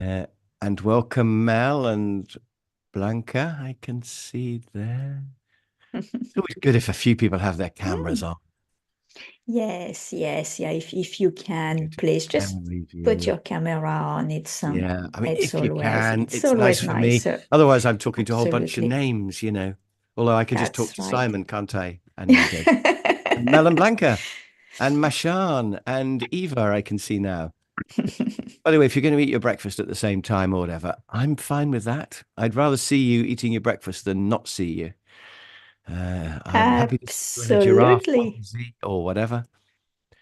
Uh, and welcome, Mel and Blanca. I can see there. It's always good if a few people have their cameras Mm, on. yes, yes, yeah. If you can, Good. please just Camera put review. your camera on. It's Yeah, I mean, it's if you always can, it's it's nice always for me. nicer. Otherwise, I'm talking to a whole bunch of Absolutely. names. Although I can just talk That's to right. Simon, can't I? And Nadej. And Mel and Blanca. And Mashan and Eva, I can see now. By the way, if you're going to eat your breakfast at the same time or whatever, I'm fine with that. I'd rather see you eating your breakfast than not see you. I'm happy to see you in a giraffe Absolutely. onesie or whatever.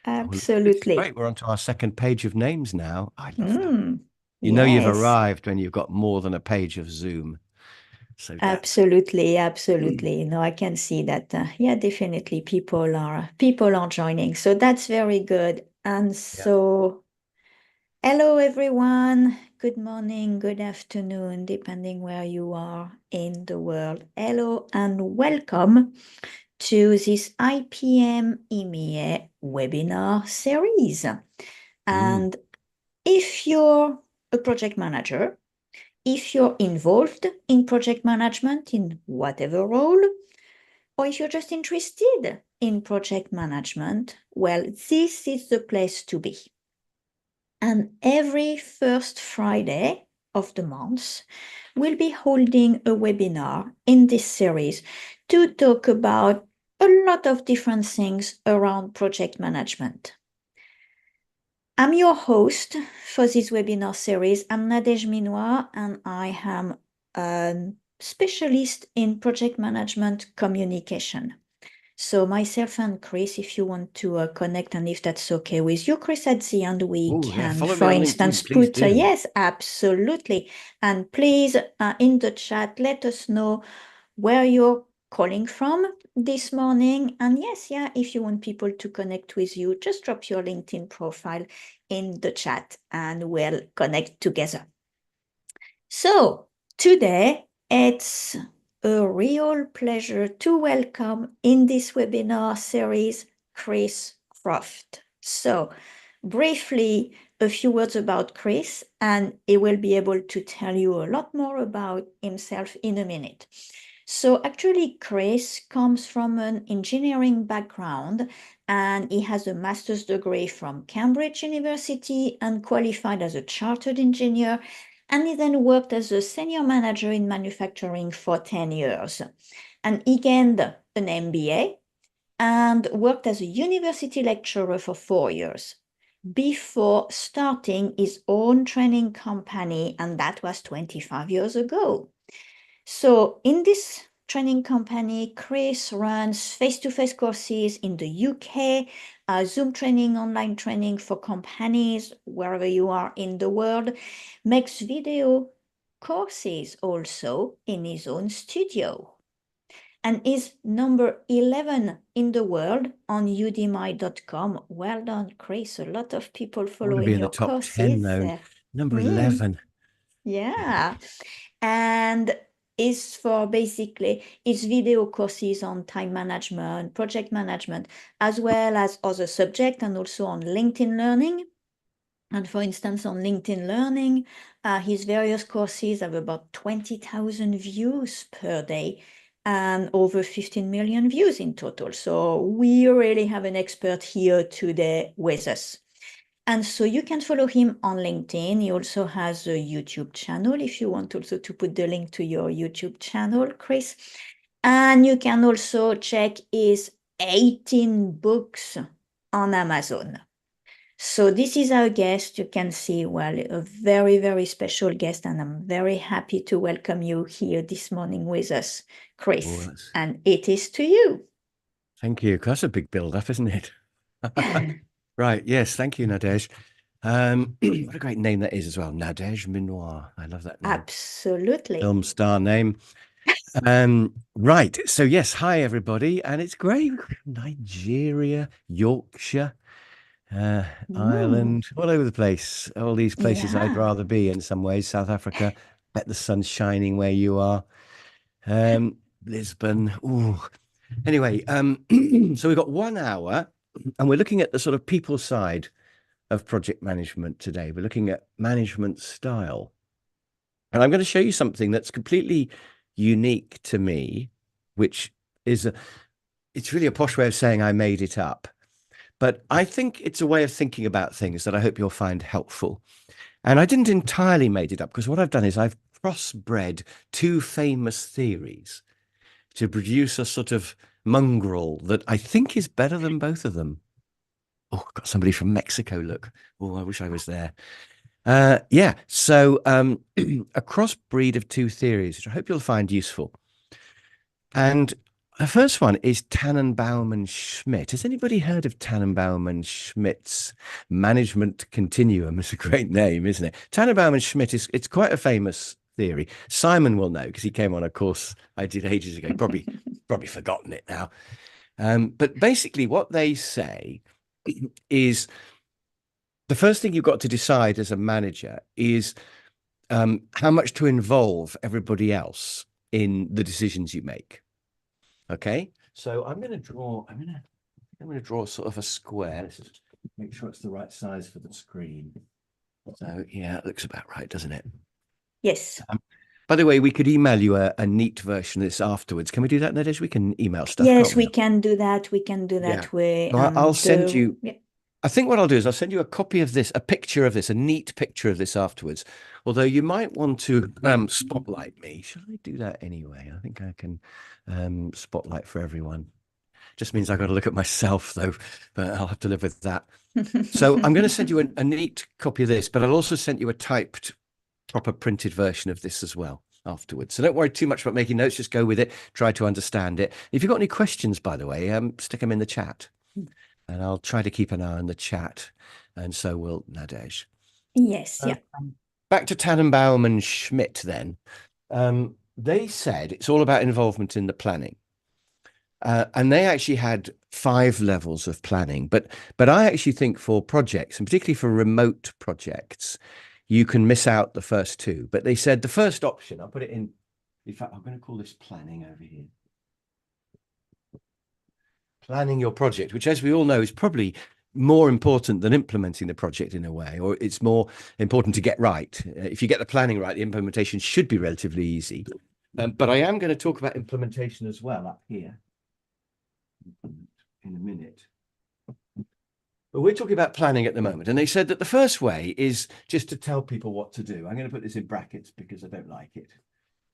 Oh, well, this is Absolutely. great. We're on to our second page of names now. I love that. Mm, You know you've yes. arrived when you've got more than a page of Zoom. So that's Absolutely, absolutely. No, I can see that. Yeah, definitely people are joining. So that's very good. And yeah. so hello, everyone. Good morning, good afternoon, depending where you are in the world. Hello and welcome to this IPM EMEA webinar series. Mm, And if you're a project manager, if you're involved in project management in whatever role, or if you're just interested in project management, well, this is the place to be. And every first Friday of the month, we'll be holding a webinar in this series to talk about a lot of different things around project management. I'm your host for this webinar series. I'm Nadej Minoir, and I am a specialist in project management communication. So myself and Chris, if you want to connect and if that's okay with you, Chris, at the end we oh, yeah. can, Follow me for on instance, LinkedIn, please put do. yes, absolutely. And please, in the chat, let us know where you're calling from this morning. And yes, yeah, if you want people to connect with you, just drop your LinkedIn profile in the chat and we'll connect together. So today it's a real pleasure to welcome in this webinar series Chris Croft. So briefly, a few words about Chris, and he will be able to tell you a lot more about himself in a minute. So actually, Chris comes from an engineering background and he has a master's degree from Cambridge University and qualified as a chartered engineer. And he then worked as a senior manager in manufacturing for 10 years. And he gained an MBA and worked as a university lecturer for 4 years before starting his own training company, and that was 25 years ago. So, in this training company, Chris runs face to face courses in the UK, Zoom training, online training for companies wherever you are in the world, makes video courses also in his own studio, and is number 11 in the world on udemy.com. Well done, Chris. A lot of people I want to be following in the your top 10 courses though. there. Number Mm, 11. yeah. And is for basically its video courses on time management, project management, as well as other subjects, and also on LinkedIn Learning. And for instance, on LinkedIn Learning, his various courses have about 20,000 views per day and over 15 million views in total. So we really have an expert here today with us. And so you can follow him on LinkedIn. He also has a YouTube channel if you want also to put the link to your YouTube channel, Chris. And you can also check his 18 books on Amazon. So this is our guest. You can see, well, a very, very special guest, and I'm very happy to welcome you here this morning with us, Oh, Chris. And it is to you. thank you. That's a big build up, isn't it? Right. Yes. Thank you, Nadej. What a great name that is as well. Nadej Minoir. I love that name. Absolutely. Film star name. Right. So yes, hi everybody, and it's great. Nigeria, Yorkshire, uh, Mm, Ireland, all over the place. All these places I'd yeah. rather be in some ways. South Africa, bet the sun's shining where you are. Lisbon. Ooh. Anyway, so we've got 1 hour, and we're looking at the sort of people side of project management today. We're looking at management style. And I'm going to show you something that's completely unique to me, which is it's really a posh way of saying I made it up. But I think it's a way of thinking about things that I hope you'll find helpful. And I didn't entirely made it up, because what I've done is I've crossbred two famous theories to produce a sort of mongrel that I think is better than both of them. Oh, got somebody from Mexico, look. Oh, I wish I was there. Yeah, so a crossbreed of two theories, which I hope you'll find useful. And the first one is Tannenbaum and Schmidt. Has anybody heard of Tannenbaum and Schmidt's management continuum? It's a great name, isn't it? Tannenbaum and Schmidt it's quite a famous theory. Simon will know because he came on a course I did ages ago. Probably forgotten it now. But basically, what they say is the first thing you've got to decide as a manager is how much to involve everybody else in the decisions you make. Okay, so I'm going to draw sort of a square. Let's just make sure it's the right size for the screen. So yeah, it looks about right, doesn't it? Yes. By the way, we could email you a neat version of this afterwards. Can we do that, Nadej? We can email stuff, Yes, can't we? we can do that. We can do Yeah. that way. So I'll send you. Yeah. I think what I'll do is I'll send you a copy of this, a picture of this, a neat picture of this afterwards. Although you might want to spotlight me. Should I do that anyway? I think I can spotlight for everyone. Just means I've got to look at myself though, but I'll have to live with that. So I'm going to send you a neat copy of this, but I'll also send you a typed, proper printed version of this as well afterwards. So don't worry too much about making notes. Just go with it. Try to understand it. If you've got any questions, by the way, stick them in the chat. And I'll try to keep an eye on the chat. And so will Nadej. Yes, yeah. Back to Tannenbaum and Schmidt then. They said it's all about involvement in the planning. And they actually had 5 levels of planning. But I actually think for projects, and particularly for remote projects, you can miss out the first 2. But they said the first option, I'll put it in fact, I'm going to call this planning over here. Planning your project, which, as we all know, is probably more important than implementing the project in a way, or it's more important to get right. If you get the planning right, the implementation should be relatively easy. But I am going to talk about implementation as well up here in a minute. But we're talking about planning at the moment. And they said that the first way is just to tell people what to do. I'm going to put this in brackets because I don't like it.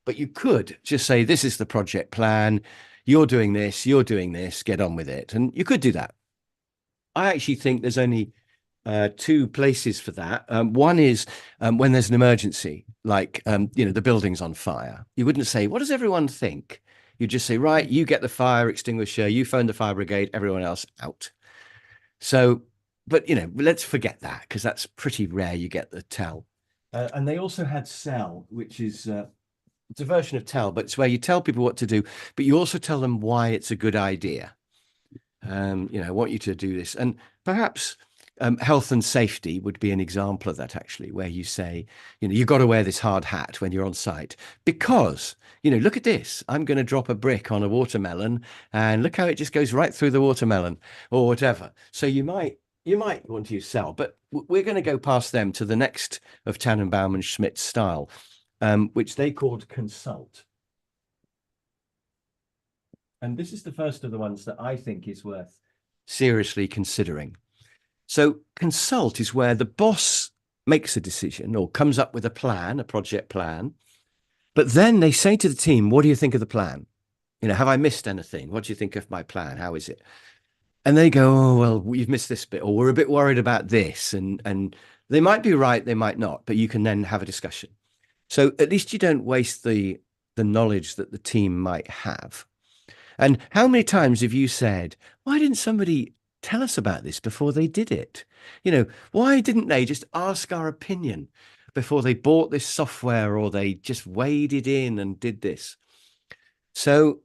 But you could just say, this is the project plan. You're doing this, get on with it. And you could do that. I actually think there's only 2 places for that. One is when there's an emergency, like, the building's on fire. You wouldn't say, what does everyone think? You just say, right, you get the fire extinguisher, you phone the fire brigade, everyone else out. So, but, let's forget that because that's pretty rare. You get the tell. And they also had sell, which is it's a version of tell, but it's where you tell people what to do, but you also tell them why it's a good idea. I want you to do this. And perhaps health and safety would be an example of that, actually, where you say, you've got to wear this hard hat when you're on site because, look at this. I'm going to drop a brick on a watermelon and look how it just goes right through the watermelon or whatever. So you might want to use sell, but we're going to go past them to the next of Tannenbaum and Schmidt's style, which they called consult. And this is the first of the ones that I think is worth seriously considering. So consult is where the boss makes a decision or comes up with a plan, a project plan, but then they say to the team, what do you think of the plan? Have I missed anything? What do you think of my plan? How is it? And they go, oh, well, we've missed this bit, or we're a bit worried about this. And they might be right, they might not, but you can then have a discussion. So at least you don't waste the knowledge that the team might have. And how many times have you said, why didn't somebody tell us about this before they did it? Why didn't they just ask our opinion before they bought this software or they just waded in and did this? So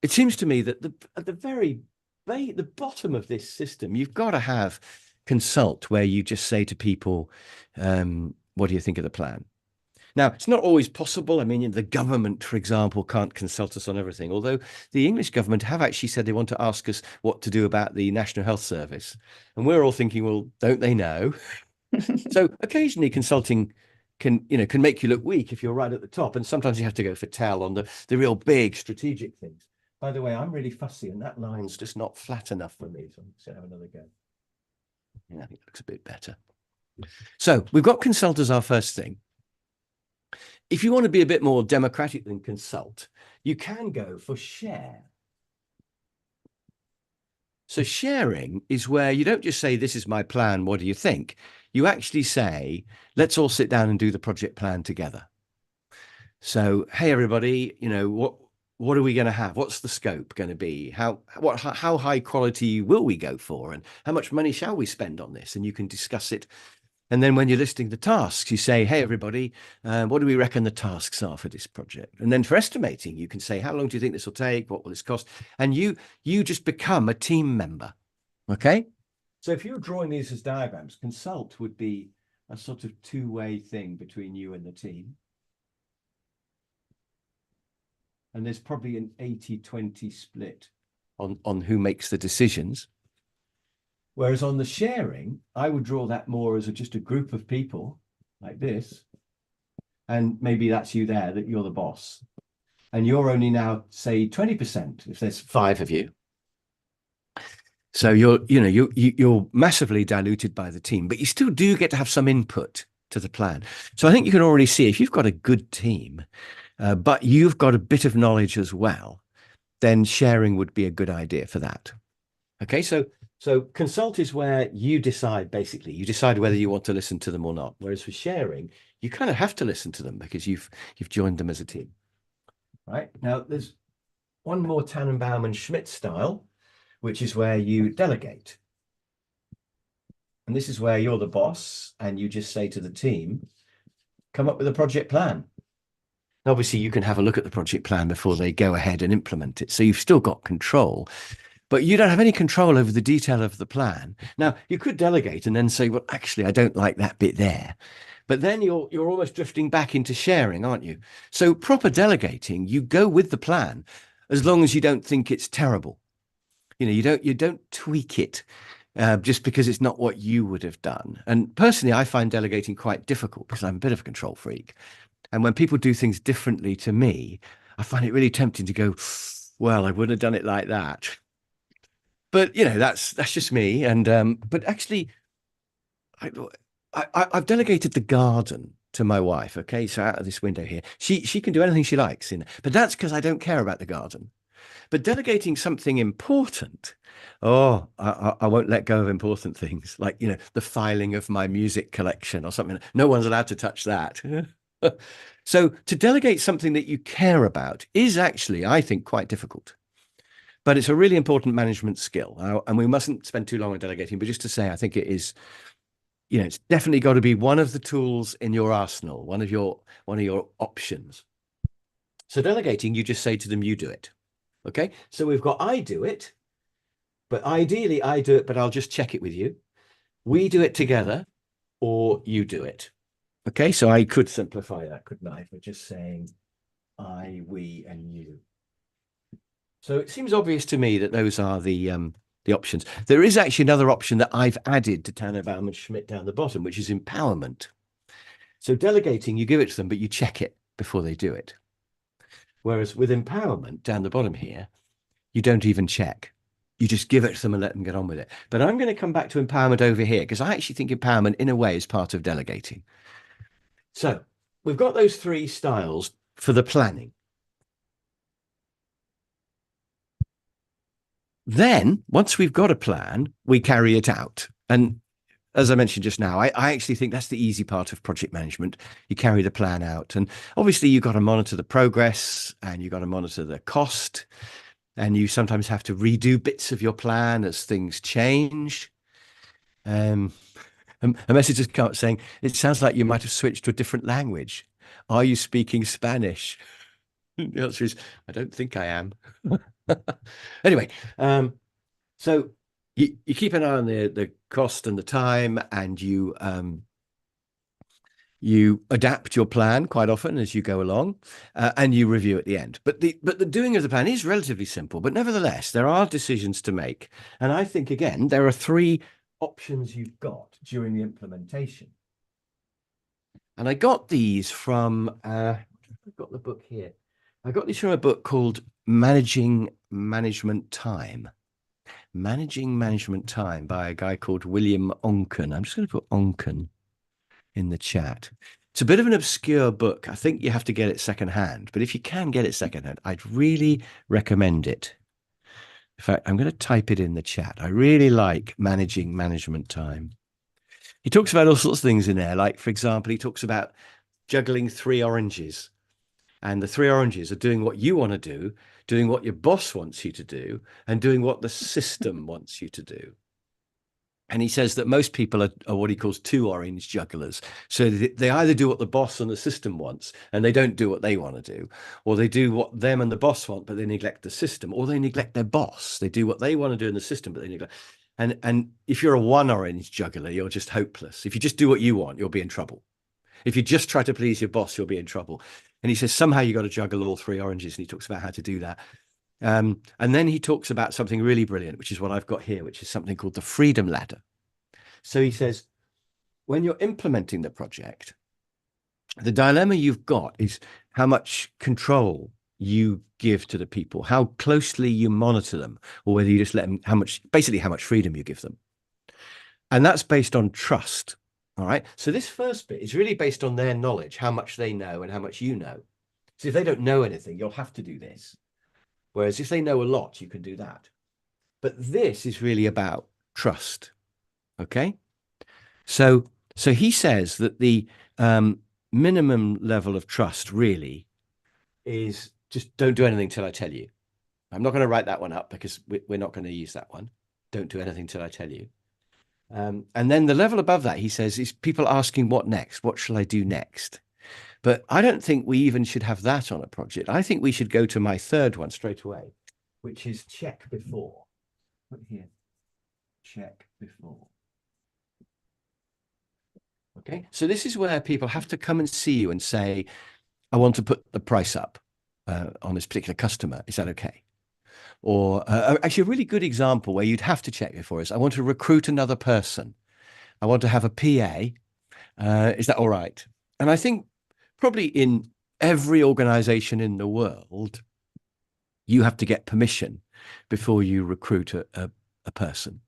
it seems to me that at the bottom of this system, you've got to have consult, where you just say to people, what do you think of the plan? Now, it's not always possible. I mean, the government, for example, can't consult us on everything, although the English government have actually said they want to ask us what to do about the National Health Service. And we're all thinking, well, don't they know? So occasionally consulting can make you look weak if you're right at the top. And sometimes you have to go for tell on the real big strategic things. By the way, I'm really fussy and that line's just not flat enough for me. So I'm just going to have another go. Yeah, I think it looks a bit better. So we've got consult as our first thing. If you want to be a bit more democratic than consult, you can go for share. So sharing is where you don't just say, this is my plan, what do you think? You actually say, let's all sit down and do the project plan together. So, hey, everybody, what are we going to have? What's the scope going to be? How high quality will we go for? And how much money shall we spend on this? And you can discuss it. And then when you're listing the tasks, you say, hey, everybody, what do we reckon the tasks are for this project? And then for estimating, you can say, how long do you think this will take? What will this cost? And you just become a team member. Okay. So if you're drawing these as diagrams, consult would be a sort of two-way thing between you and the team. And there's probably an 80-20 split on who makes the decisions. Whereas on the sharing, I would draw that more as just a group of people like this. And maybe that's you there, that you're the boss. And you're only now, say, 20% if there's 5 of you. So you're massively diluted by the team, but you still do get to have some input to the plan. So I think you can already see if you've got a good team, but you've got a bit of knowledge as well, then sharing would be a good idea for that. Okay, so consult is where you decide, basically, you decide whether you want to listen to them or not. Whereas for sharing, you kind of have to listen to them because you've joined them as a team. Right, now there's one more Tannenbaum and Schmidt style, which is where you delegate. And this is where you're the boss and you just say to the team, come up with a project plan. Obviously, you can have a look at the project plan before they go ahead and implement it. So you've still got control, but you don't have any control over the detail of the plan. Now, you could delegate and then say, well, actually, I don't like that bit there. But then you're almost drifting back into sharing, aren't you? So proper delegating, you go with the plan as long as you don't think it's terrible. You don't tweak it just because it's not what you would have done. And personally, I find delegating quite difficult because I'm a bit of a control freak. And when people do things differently to me, I find it really tempting to go, well, I wouldn't have done it like that. But that's just me. And but actually, I've delegated the garden to my wife. Okay, so out of this window here, she can do anything she likes in it. But that's because I don't care about the garden. But delegating something important, I won't let go of important things like, the filing of my music collection or something. No one's allowed to touch that. So to delegate something that you care about is actually, I think, quite difficult. But it's a really important management skill. And we mustn't spend too long on delegating, but just to say, I think it is, it's definitely got to be one of the tools in your arsenal, one of your options. So delegating, you just say to them, you do it. Okay, so we've got I do it, but ideally I do it, but I'll just check it with you. We do it together, or you do it. Okay, so I could simplify that, couldn't I? For just saying I, we, and you. So it seems obvious to me that those are the options. There is actually another option that I've added to Tannenbaum and Schmidt down the bottom, which is empowerment. So delegating, you give it to them, but you check it before they do it. Whereas with empowerment down the bottom here, you don't even check. You just give it to them and let them get on with it. But I'm going to come back to empowerment over here because I actually think empowerment in a way is part of delegating. So we've got those 3 styles for the planning. Then once we've got a plan, we carry it out. And as I mentioned just now, I actually think that's the easy part of project management. You carry the plan out. And obviously you've got to monitor the progress and you've got to monitor the cost. And you sometimes have to redo bits of your plan as things change. A message has come up saying, it sounds like you might have switched to a different language. Are you speaking Spanish? The answer is, I don't think I am. Anyway, so you keep an eye on the cost and the time, and you You adapt your plan quite often as you go along, and you review at the end. But the doing of the plan is relatively simple, but nevertheless, there are decisions to make. And I think, again, there are three options you've got during the implementation. And I got these from, I've got the book here. I got these from a book called Managing Management Time. Managing Management Time by a guy called William Onken. I'm just going to put Onken in the chat. It's a bit of an obscure book. I think you have to get it secondhand, but if you can get it secondhand, I'd really recommend it. In fact, I'm going to type it in the chat. I really like Managing Management Time. He talks about all sorts of things in there. Like, for example, he talks about juggling three oranges. And the three oranges are doing what you want to do, doing what your boss wants you to do, and doing what the system wants you to do. And he says that most people are what he calls two orange jugglers. So they either do what the boss and the system wants, and they don't do what they want to do, or they do what them and the boss want, but they neglect the system, or they neglect their boss. They do what they want to do in the system, but they neglect. And if you're a one orange juggler, you're just hopeless. If you just do what you want, you'll be in trouble. If you just try to please your boss, you'll be in trouble. And he says somehow you got to juggle all three oranges, and he talks about how to do that. And then he talks about something really brilliant, which is what I've got here, which is something called the freedom ladder. So he says, when you're implementing the project, the dilemma you've got is how much control you give to the people, how closely you monitor them, or whether you just let them, basically how much freedom you give them. And that's based on trust. All right. So this first bit is really based on their knowledge, how much they know and how much you know. So if they don't know anything, you'll have to do this. Whereas if they know a lot, you can do that. But this is really about trust. Okay. So he says that the minimum level of trust really is just don't do anything till I tell you. I'm not going to write that one up because we're not going to use that one. Don't do anything till I tell you. And then the level above that, he says, is people asking what next? What shall I do next? But I don't think we even should have that on a project. I think we should go to my third one straight away, which is check before. Put here, check before. Okay, so this is where people have to come and see you and say, I want to put the price up on this particular customer. Is that okay? Or actually, a really good example where you'd have to check before is, I want to recruit another person. I want to have a PA. Is that all right? And I think probably in every organization in the world, you have to get permission before you recruit a person.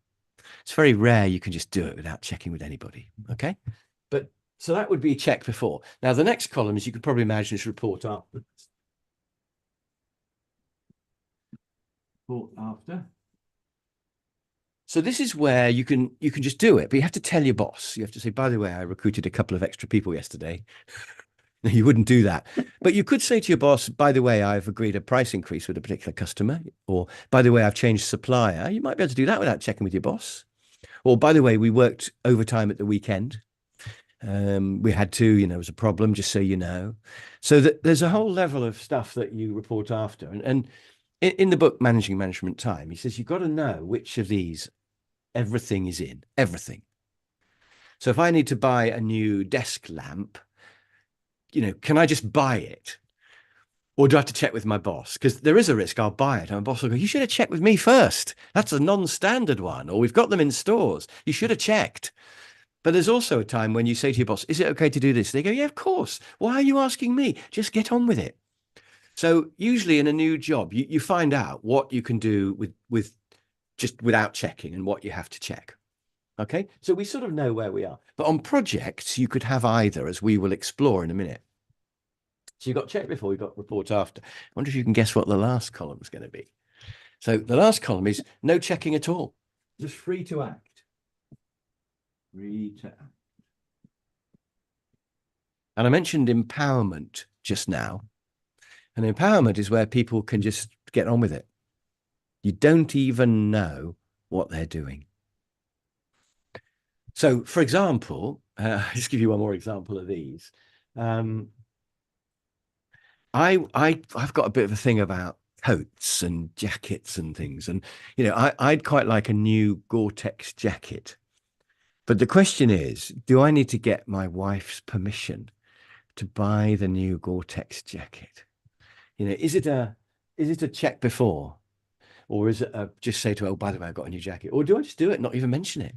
It's very rare you can just do it without checking with anybody. Okay. But so that would be check before. Now, the next column, as you could probably imagine, is report after. Report after. So this is where you can just do it, but you have to tell your boss. You have to say, by the way, I recruited a couple of extra people yesterday. You wouldn't do that. But you could say to your boss, by the way, I've agreed a price increase with a particular customer, or by the way, I've changed supplier. You might be able to do that without checking with your boss. Or by the way, we worked overtime at the weekend. We had to, it was a problem, just so you know. So there's a whole level of stuff that you report after. And in the book, Managing Management Time, he says, you've got to know which of these everything is in, everything. So if I need to buy a new desk lamp, can I just buy it? Or do I have to check with my boss? Because there is a risk I'll buy it. And my boss will go, you should have checked with me first. That's a non-standard one. Or we've got them in stores. You should have checked. But there's also a time when you say to your boss, is it okay to do this? They go, yeah, of course. Why are you asking me? Just get on with it. So usually in a new job, you find out what you can do with just without checking and what you have to check. Okay, so we sort of know where we are. But on projects, you could have either, as we will explore in a minute. So you've got check before, you've got report after. I wonder if you can guess what the last column is going to be. So the last column is no checking at all. Just free to act. Free to act. And I mentioned empowerment just now. And empowerment is where people can just get on with it. You don't even know what they're doing. So, for example, just give you one more example of these. I've got a bit of a thing about coats and jackets and things, and I'd quite like a new Gore-Tex jacket. But the question is, do I need to get my wife's permission to buy the new Gore-Tex jacket? You know, is it a check before, or is it just say to her, oh, by the way, I got a new jacket, or do I just do it, not even mention it?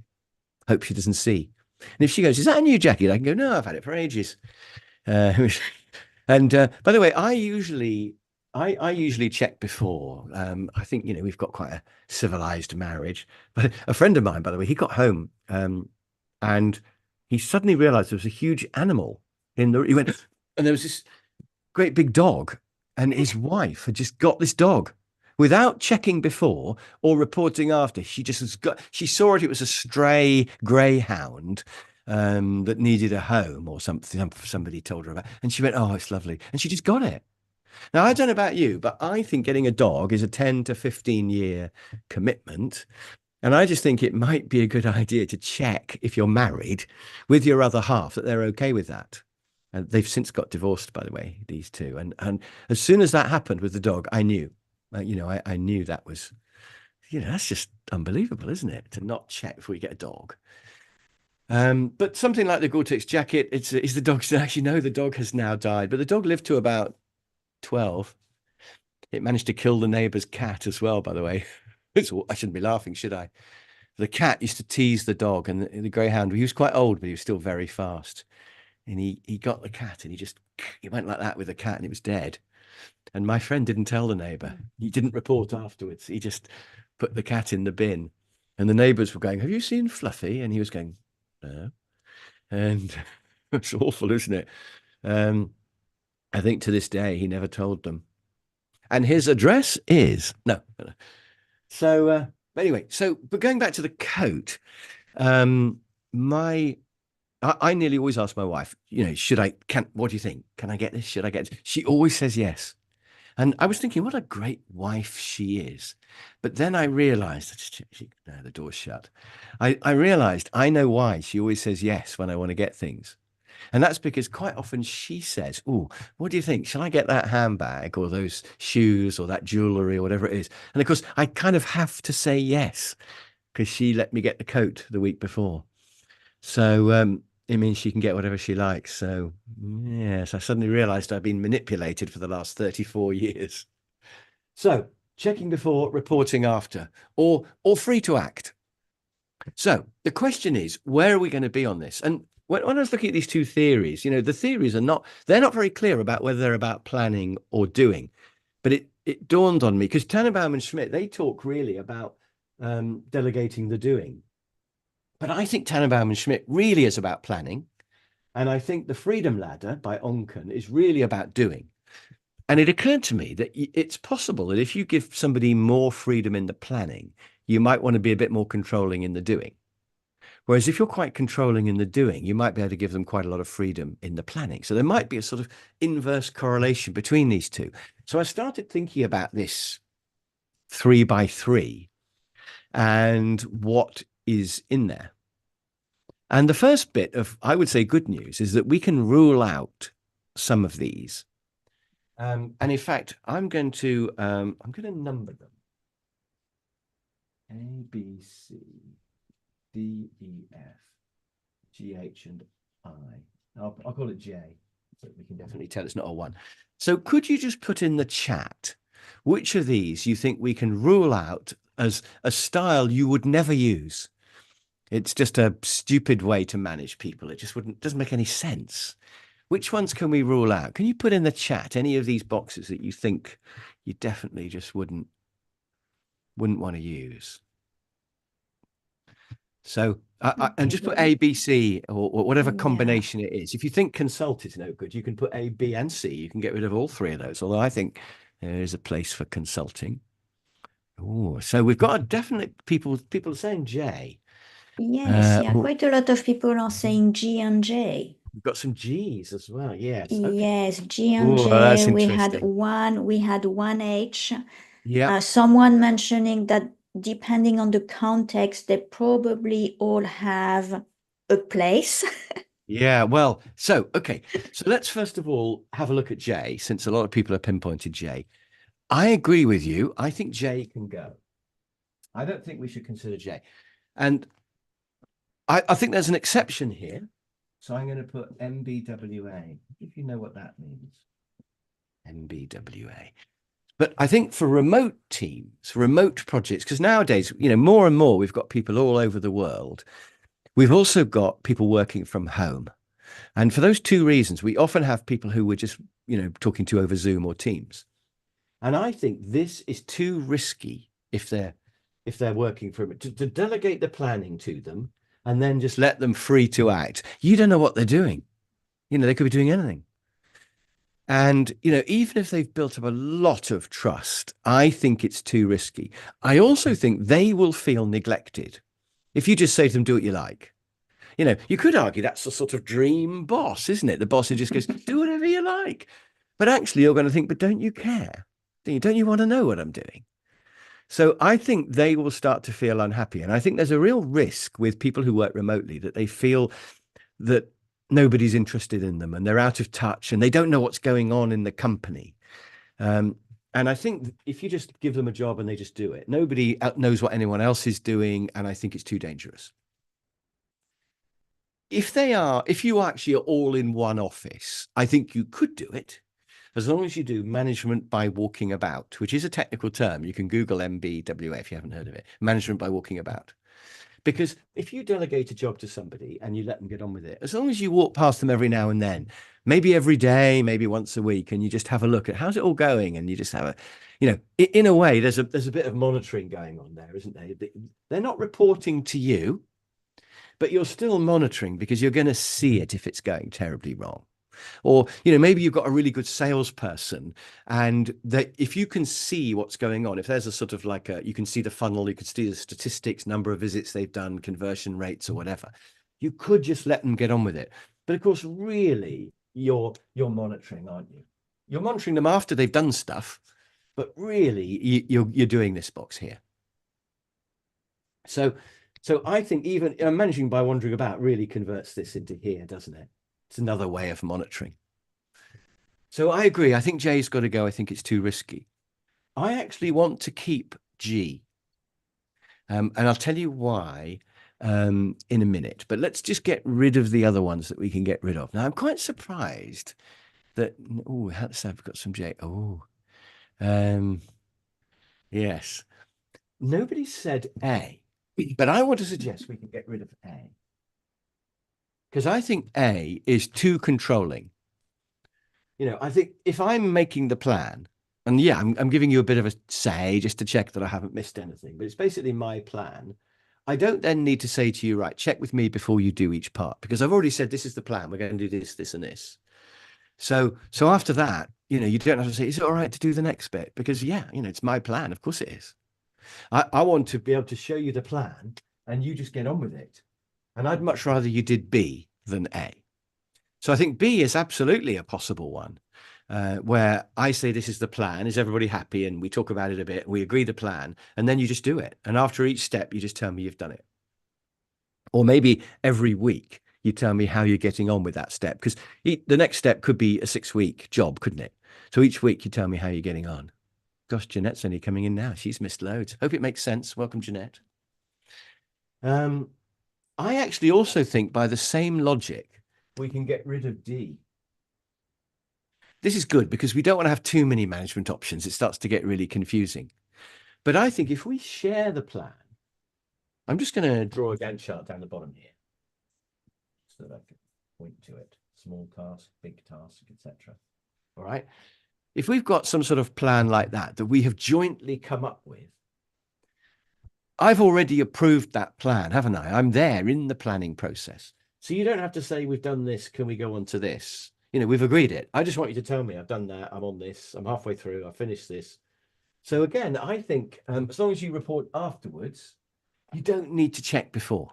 Hope she doesn't see. And if she goes, is that a new jacket? I can go, no, I've had it for ages. Uh, and by the way, I usually check before. I think we've got quite a civilized marriage. But a friend of mine, by the way, he got home and he suddenly realized there was a huge animal in the. He went, and there was this great big dog, and his wife had just got this dog without checking before or reporting after. She just she saw it. It was a stray greyhound that needed a home or something. Somebody told her about, and she went, "Oh, it's lovely," and she just got it. Now, I don't know about you, but I think getting a dog is a 10 to 15-year commitment. And I just think it might be a good idea to check if you're married with your other half that they're okay with that. And they've since got divorced, by the way, these two. And as soon as that happened with the dog, I knew, I knew that was, that's just unbelievable, isn't it? To not check before you get a dog. But something like the Gore-Tex jacket, is the dog's actually no, the dog has now died, but the dog lived to about 12. It managed to kill the neighbor's cat as well, by the way. I shouldn't be laughing, should I? The cat used to tease the dog, and the greyhound, he was quite old, but he was still very fast. And he got the cat and he went like that with the cat and it was dead. And my friend didn't tell the neighbor. He didn't report afterwards. He just put the cat in the bin. And the neighbors were going, have you seen Fluffy? And he was going, no. And it's awful, isn't it? I think to this day, he never told them. And his address is no. So anyway, but going back to the coat, my I nearly always ask my wife, what do you think? Can I get this? Should I get this? She always says yes. And I was thinking, what a great wife she is. But then I realized, no, the door's shut. I realized I know why she always says yes when I want to get things. And that's because quite often she says, oh, what do you think? Shall I get that handbag or those shoes or that jewelry or whatever it is? And of course, I kind of have to say yes because she let me get the coat the week before. So it means she can get whatever she likes. So yes, I suddenly realized I've been manipulated for the last 34 years. So checking before, reporting after, or free to act. So the question is, where are we going to be on this? And when I was looking at these two theories, the theories they're not very clear about whether they're about planning or doing. But it dawned on me because Tannenbaum and Schmidt, they talk really about delegating the doing. But I think Tannenbaum and Schmidt really is about planning. And I think the Freedom Ladder by Onken is really about doing. And it occurred to me that it's possible that if you give somebody more freedom in the planning, you might want to be a bit more controlling in the doing. Whereas if you're quite controlling in the doing, you might be able to give them quite a lot of freedom in the planning. So there might be a sort of inverse correlation between these two. So I started thinking about this 3x3 and what is in there. And the first bit of, I would say, good news is that we can rule out some of these. And in fact, I'm going to number them. A, B, C, D, E, F, G, H, and I. I'll call it J, so we can definitely tell it's not a one. So could you just put in the chat which of these you think we can rule out as a style you would never use? It's just a stupid way to manage people. It just doesn't make any sense. Which ones can we rule out? Can you put in the chat any of these boxes that you think you definitely just wouldn't want to use? So, and just put A, B, C, or whatever combination it is. If you think consult is no good, you can put A, B, and C. You can get rid of all three of those. Although I think there is a place for consulting. Oh, so we've got a definite people are saying J. Yes, quite a lot of people are saying G and J. We've got some G's as well. Yes. Okay. Yes, G and Oh, J. that's We had interesting. one H. Yeah. Someone mentioning that depending on the context, they probably all have a place. Yeah. Well, okay. So let's first of all have a look at J, since a lot of people have pinpointed J. I agree with you. I think J can go. I don't think we should consider J. And I think there's an exception here. So I'm going to put MBWA, if you know what that means. MBWA. But I think for remote teams, remote projects, because nowadays, more and more we've got people all over the world. We've also got people working from home. And for those two reasons, we often have people who we're just, talking to over Zoom or Teams. And I think this is too risky if they're working from it to delegate the planning to them and then just let them free to act. You don't know what they're doing. They could be doing anything. And, even if they've built up a lot of trust, I think it's too risky. I also think they will feel neglected if you just say to them, do what you like. You could argue that's the sort of dream boss, isn't it? The boss who just goes, do whatever you like. But actually, you're going to think, but don't you care? Don't you want to know what I'm doing? So I think they will start to feel unhappy. And I think there's a real risk with people who work remotely that they feel that nobody's interested in them and they're out of touch and they don't know what's going on in the company. And I think if you just give them a job and they just do it, nobody knows what anyone else is doing. And I think it's too dangerous. If you actually are all in one office, I think you could do it as long as you do management by walking about, which is a technical term. You can Google MBWA if you haven't heard of it, management by walking about. Because if you delegate a job to somebody and you let them get on with it, as long as you walk past them every now and then, maybe every day, maybe once a week, and you just have a look at how's it all going, and you just have in a way, there's a bit of monitoring going on there, isn't there? They're not reporting to you, but you're still monitoring because you're going to see it if it's going terribly wrong. Or, maybe you've got a really good salesperson and that if you can see what's going on, if there's a sort of you can see the funnel, you can see the statistics, number of visits they've done, conversion rates or whatever, you could just let them get on with it. But of course, really, you're monitoring, aren't you? You're monitoring them after they've done stuff, but really you're doing this box here. So I think even managing by wandering about really converts this into here, doesn't it? It's another way of monitoring. So I agree. I think J's got to go. I think it's too risky. I actually want to keep G. And I'll tell you why in a minute. But let's just get rid of the other ones that we can get rid of. Now, I'm quite surprised that, I've got some J. Yes. Nobody said A, but I want to suggest we can get rid of A. Because I think A is too controlling. I think if I'm making the plan, and yeah, I'm giving you a bit of a say just to check that I haven't missed anything, but it's basically my plan. I don't then need to say to you, right, check with me before you do each part, because I've already said this is the plan. We're going to do this, this, and this. So after that, you don't have to say, is it all right to do the next bit? Because yeah, it's my plan. Of course it is. I want to be able to show you the plan and you just get on with it. And I'd much rather you did B than A. So I think B is absolutely a possible one, where I say this is the plan. Is everybody happy? And we talk about it a bit. We agree the plan. And then you just do it. And after each step, you just tell me you've done it. Or maybe every week you tell me how you're getting on with that step. Because the next step could be a 6-week job, couldn't it? So each week you tell me how you're getting on. Gosh, Jeanette's only coming in now. She's missed loads. Hope it makes sense. Welcome, Jeanette. I actually also think by the same logic, we can get rid of D. This is good because we don't want to have too many management options. It starts to get really confusing. But I think if we share the plan, I'm just going to draw a Gantt chart down the bottom here so that I can point to it. Small task, big task, etc. All right. If we've got some sort of plan like that we have jointly come up with, I've already approved that plan, haven't I? I'm there in the planning process. So you don't have to say, we've done this. Can we go on to this? We've agreed it. I just want you to tell me I've done that. I'm on this. I'm halfway through. I've finished this. So again, I think as long as you report afterwards, you don't need to check before.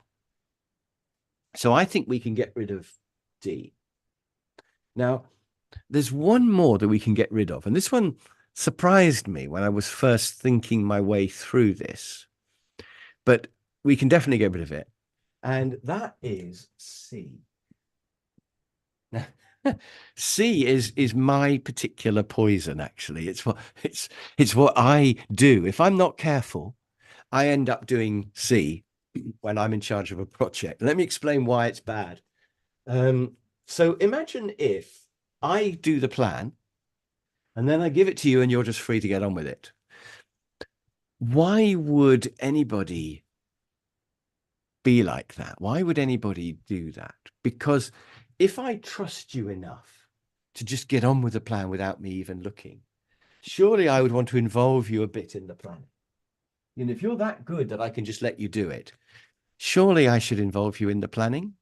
So I think we can get rid of D. Now, there's one more that we can get rid of. And this one surprised me when I was first thinking my way through this. But we can definitely get rid of it. And that is C. Now, C is my particular poison, actually. It's what I do. If I'm not careful, I end up doing C when I'm in charge of a project. Let me explain why it's bad. So imagine if I do the plan and then I give it to you and you're just free to get on with it. Why would anybody be like that? Why would anybody do that? Because if I trust you enough to just get on with the plan without me even looking, surely I would want to involve you a bit in the plan. And if you're that good that I can just let you do it, surely I should involve you in the planning.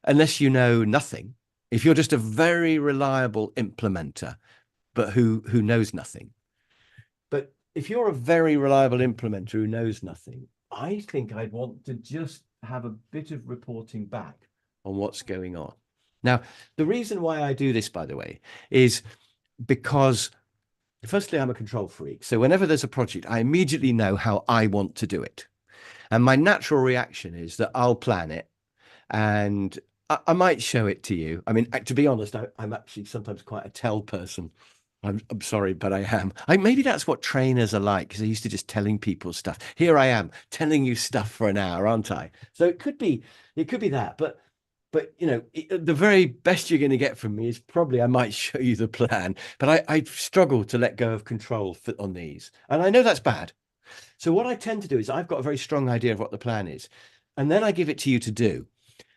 Unless you know nothing, if you're just a very reliable implementer, but who knows nothing. But if you're a very reliable implementer who knows nothing, I think I'd want to just have a bit of reporting back on what's going on. Now, the reason why I do this, by the way, is because firstly, I'm a control freak. So whenever there's a project, I immediately know how I want to do it. And my natural reaction is that I'll plan it and I might show it to you. I mean, to be honest, I'm actually sometimes quite a tell person. I'm sorry, but I am. Maybe that's what trainers are like, because they're used to just telling people stuff. Here I am telling you stuff for an hour, aren't I? So it could be that. But you know, the very best you're going to get from me is probably I might show you the plan. But I struggle to let go of control on these, and I know that's bad. So what I tend to do is I've got a very strong idea of what the plan is, and then I give it to you to do.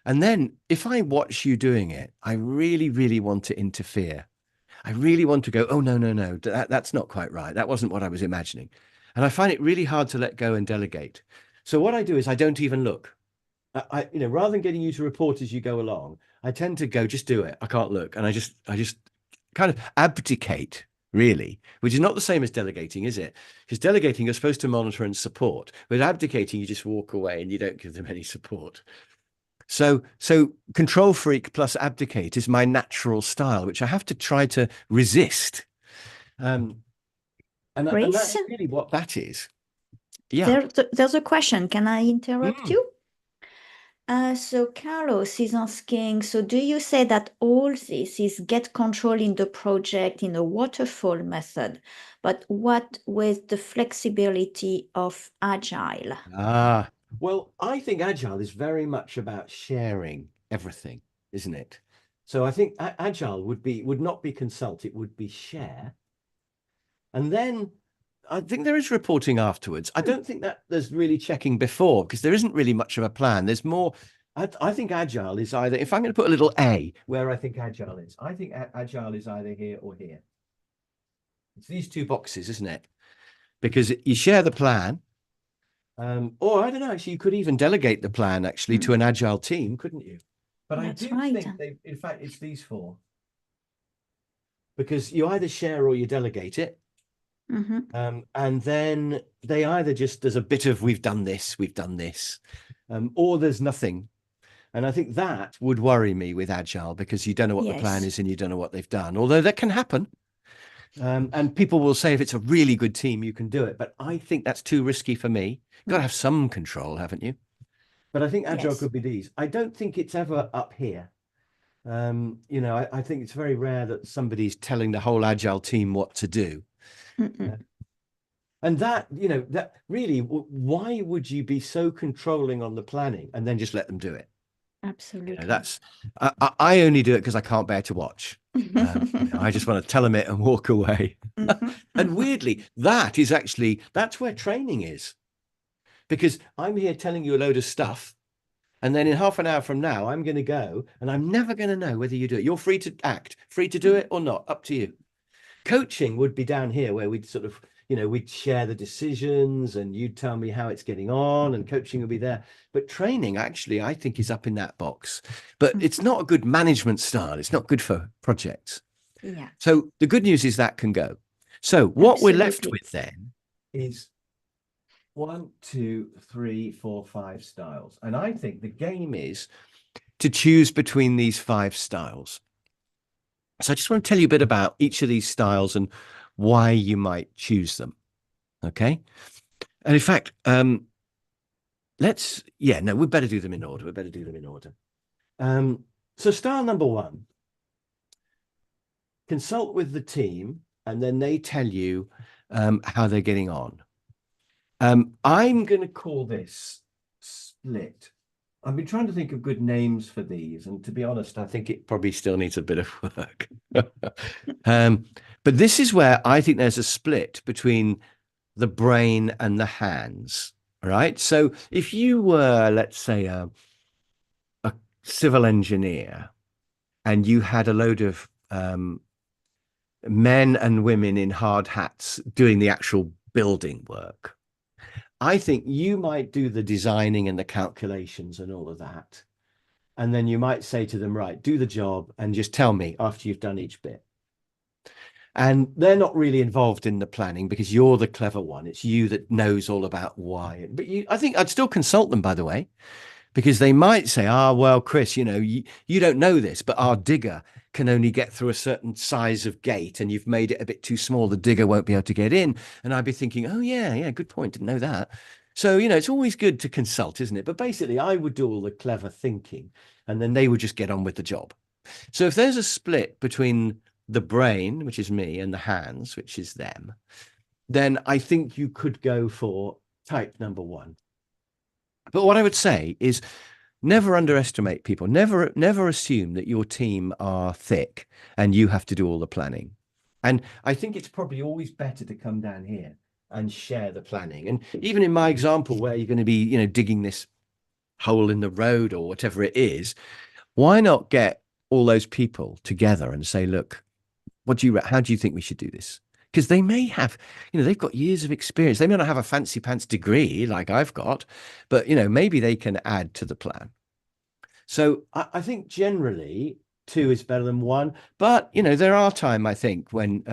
And then if I watch you doing it, I really, really want to interfere. I really want to go, oh, no, no, no, that's not quite right. That wasn't what I was imagining. And I find it really hard to let go and delegate. So what I do is I don't even look. Rather than getting you to report as you go along, I tend to go, just do it. I can't look. And I just kind of abdicate, really, which is not the same as delegating, is it? Because delegating, you're supposed to monitor and support. With abdicating, you just walk away and you don't give them any support. So control freak plus abdicate is my natural style, which I have to try to resist. And Chris, that's really what that is. Yeah. there's a question. Can I interrupt Mm. you? So Carlos is asking, so do you say that all this is get control in the project in a waterfall method, but what with the flexibility of agile? Well, I think agile is very much about sharing everything, isn't it? So I think agile would not be consult, it would be share. And then I think there is reporting afterwards. I don't think that there's really checking before because there isn't really much of a plan. There's more. I think agile is either, if I'm going to put a little A where I think agile is, I think agile is either here or here. It's these two boxes, isn't it? Because you share the plan. Or I don't know, actually, you could even delegate the plan actually to an agile team, couldn't you? But I That's do right. think in fact, it's these four because you either share or you delegate it. And then they either just, there's a bit of we've done this, or there's nothing. And I think that would worry me with agile because you don't know what the plan Yes. is and you don't know what they've done, although that can happen. And people will say if it's a really good team, you can do it. But I think that's too risky for me. Got to have some control, haven't you? But I think agile Yes. could be these. I don't think it's ever up here. I think it's very rare that somebody's telling the whole agile team what to do. And that really, why would you be so controlling on the planning and then just let them do it? Absolutely. I only do it because I can't bear to watch. I just want to tell them it and walk away. And weirdly, that's where training is. Because I'm here telling you a load of stuff. And then in half an hour from now, I'm going to go and I'm never going to know whether you do it. You're free to act, free to do it or not, up to you. Coaching would be down here where we'd sort of, we'd share the decisions and you'd tell me how it's getting on and coaching would be there. But training actually, I think is up in that box, but it's not a good management style. It's not good for projects. Yeah. So the good news is that can go. So what we're left Absolutely. with then is 1, 2, 3, 4, 5 styles. And I think the game is to choose between these 5 styles. So I just want to tell you a bit about each of these styles and why you might choose them. Okay. And in fact, we better do them in order. So style number 1, consult with the team and then they tell you how they're getting on. I'm going to call this Split. I've been trying to think of good names for these, and to be honest, I think it probably still needs a bit of work. um, but this is where I think there's a split between the brain and the hands, right? So if you were, let's say, a civil engineer and you had a load of men and women in hard hats doing the actual building work, I think you might do the designing and the calculations and all of that. And then you might say to them, right, do the job and just tell me after you've done each bit. And they're not really involved in the planning because you're the clever one. It's you that knows all about why. But I think I'd still consult them, by the way, because they might say, well, Chris, you don't know this, but our digger can only get through a certain size of gate and you've made it a bit too small. The digger won't be able to get in. And I'd be thinking, oh, yeah, good point. Didn't know that. So, it's always good to consult, isn't it? But basically, I would do all the clever thinking and then they would just get on with the job. So if there's a split between the brain, which is me, and the hands, which is them, then I think you could go for type number one. But what I would say is never underestimate people. Never assume that your team are thick and you have to do all the planning. And I think it's probably always better to come down here and share the planning. And even in my example, where you're going to be, digging this hole in the road or whatever it is, why not get all those people together and say, look, how do you think we should do this? Because they may have, they've got years of experience. They may not have a fancy pants degree like I've got, but, maybe they can add to the plan. So I think generally two is better than one. But, there are times, I think, when,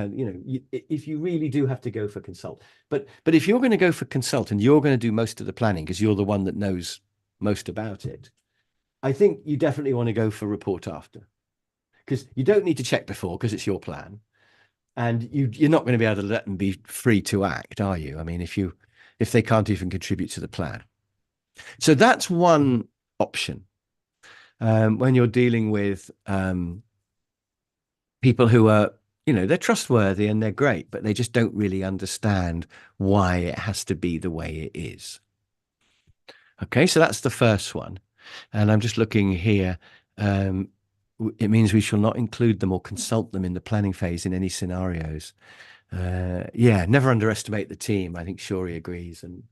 if you really do have to go for consult. But if you're going to go for consult and you're going to do most of the planning because you're the one that knows most about it, I think you definitely want to go for report after. Because you don't need to check before because it's your plan. And you're not going to be able to let them be free to act, are you? I mean, if they can't even contribute to the plan. So that's one option. When you're dealing with people who are, they're trustworthy and they're great, but they just don't really understand why it has to be the way it is. Okay, so that's the first one. And I'm just looking here. It means we shall not include them or consult them in the planning phase in any scenarios. Never underestimate the team. I think Shori agrees. And,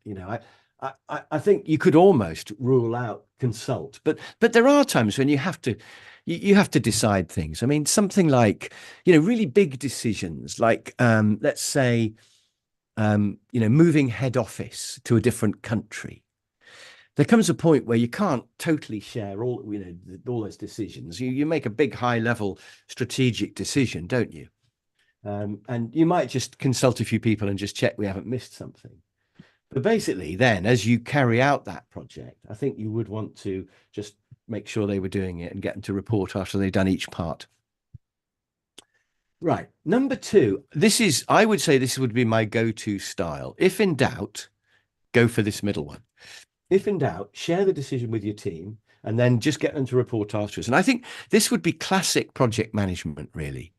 I think you could almost rule out consult, but there are times when you have to decide things. I mean, something like, really big decisions, like, let's say, moving head office to a different country. There comes a point where you can't totally share all those decisions. You make a big high level strategic decision, don't you? And you might just consult a few people and just check we haven't missed something. But basically then, as you carry out that project, I think you would want to just make sure they were doing it and get them to report after they've done each part. Right. Number two, I would say this would be my go-to style. If in doubt, go for this middle one. If in doubt, share the decision with your team and then just get them to report afterwards. And I think this would be classic project management, really.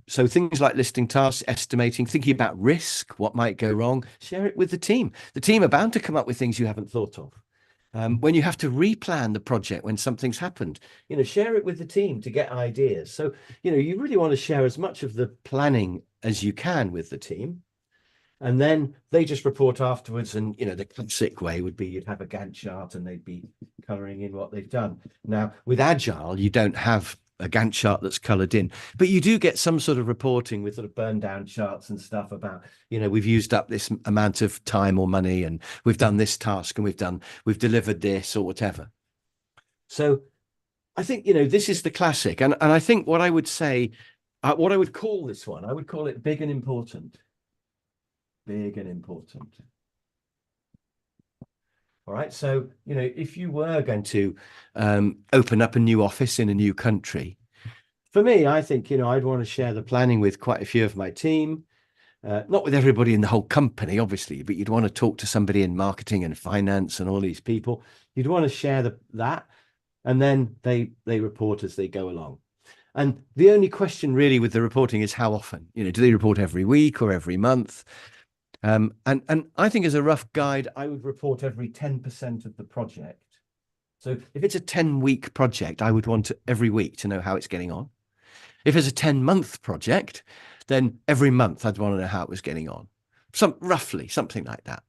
So things like listing tasks, estimating, thinking about risk, what might go wrong, share it with the team. The team are bound to come up with things you haven't thought of. When you have to replan the project when something's happened, share it with the team to get ideas. So, you really want to share as much of the planning as you can with the team. And then they just report afterwards. And, the classic way would be you'd have a Gantt chart and they'd be coloring in what they've done. Now, with Agile, you don't have a Gantt chart that's colored in, but you do get some sort of reporting with sort of burn down charts and stuff about, we've used up this amount of time or money and we've done this task and we've delivered this or whatever. So I think, this is the classic. And I think what I would say, what I would call this one, I would call it big and important. Big and important. All right. So, if you were going to open up a new office in a new country, for me, I think, I'd want to share the planning with quite a few of my team, not with everybody in the whole company, obviously, but you'd want to talk to somebody in marketing and finance and all these people. You'd want to share that. And then they report as they go along. And the only question really with the reporting is how often, do they report every week or every month? And I think as a rough guide, I would report every 10% of the project. So if it's a 10-week project, I would want every week to know how it's getting on. If it's a 10-month project, then every month I'd want to know how it was getting on. Roughly something like that.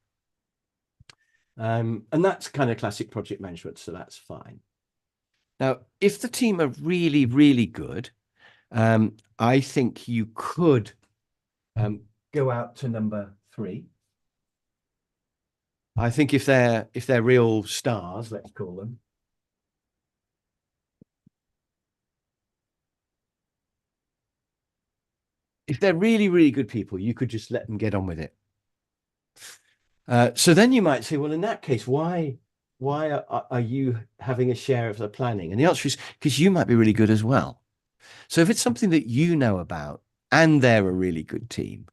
And that's kind of classic project management, so that's fine. Now, if the team are really, really good, I think you could go out to number 3. I think if they're real stars, let's call them, if they're really, really good people, you could just let them get on with it. So then you might say, well, in that case, why are you having a share of the planning? And the answer is because you might be really good as well. So if it's something that you know about and they're a really good team,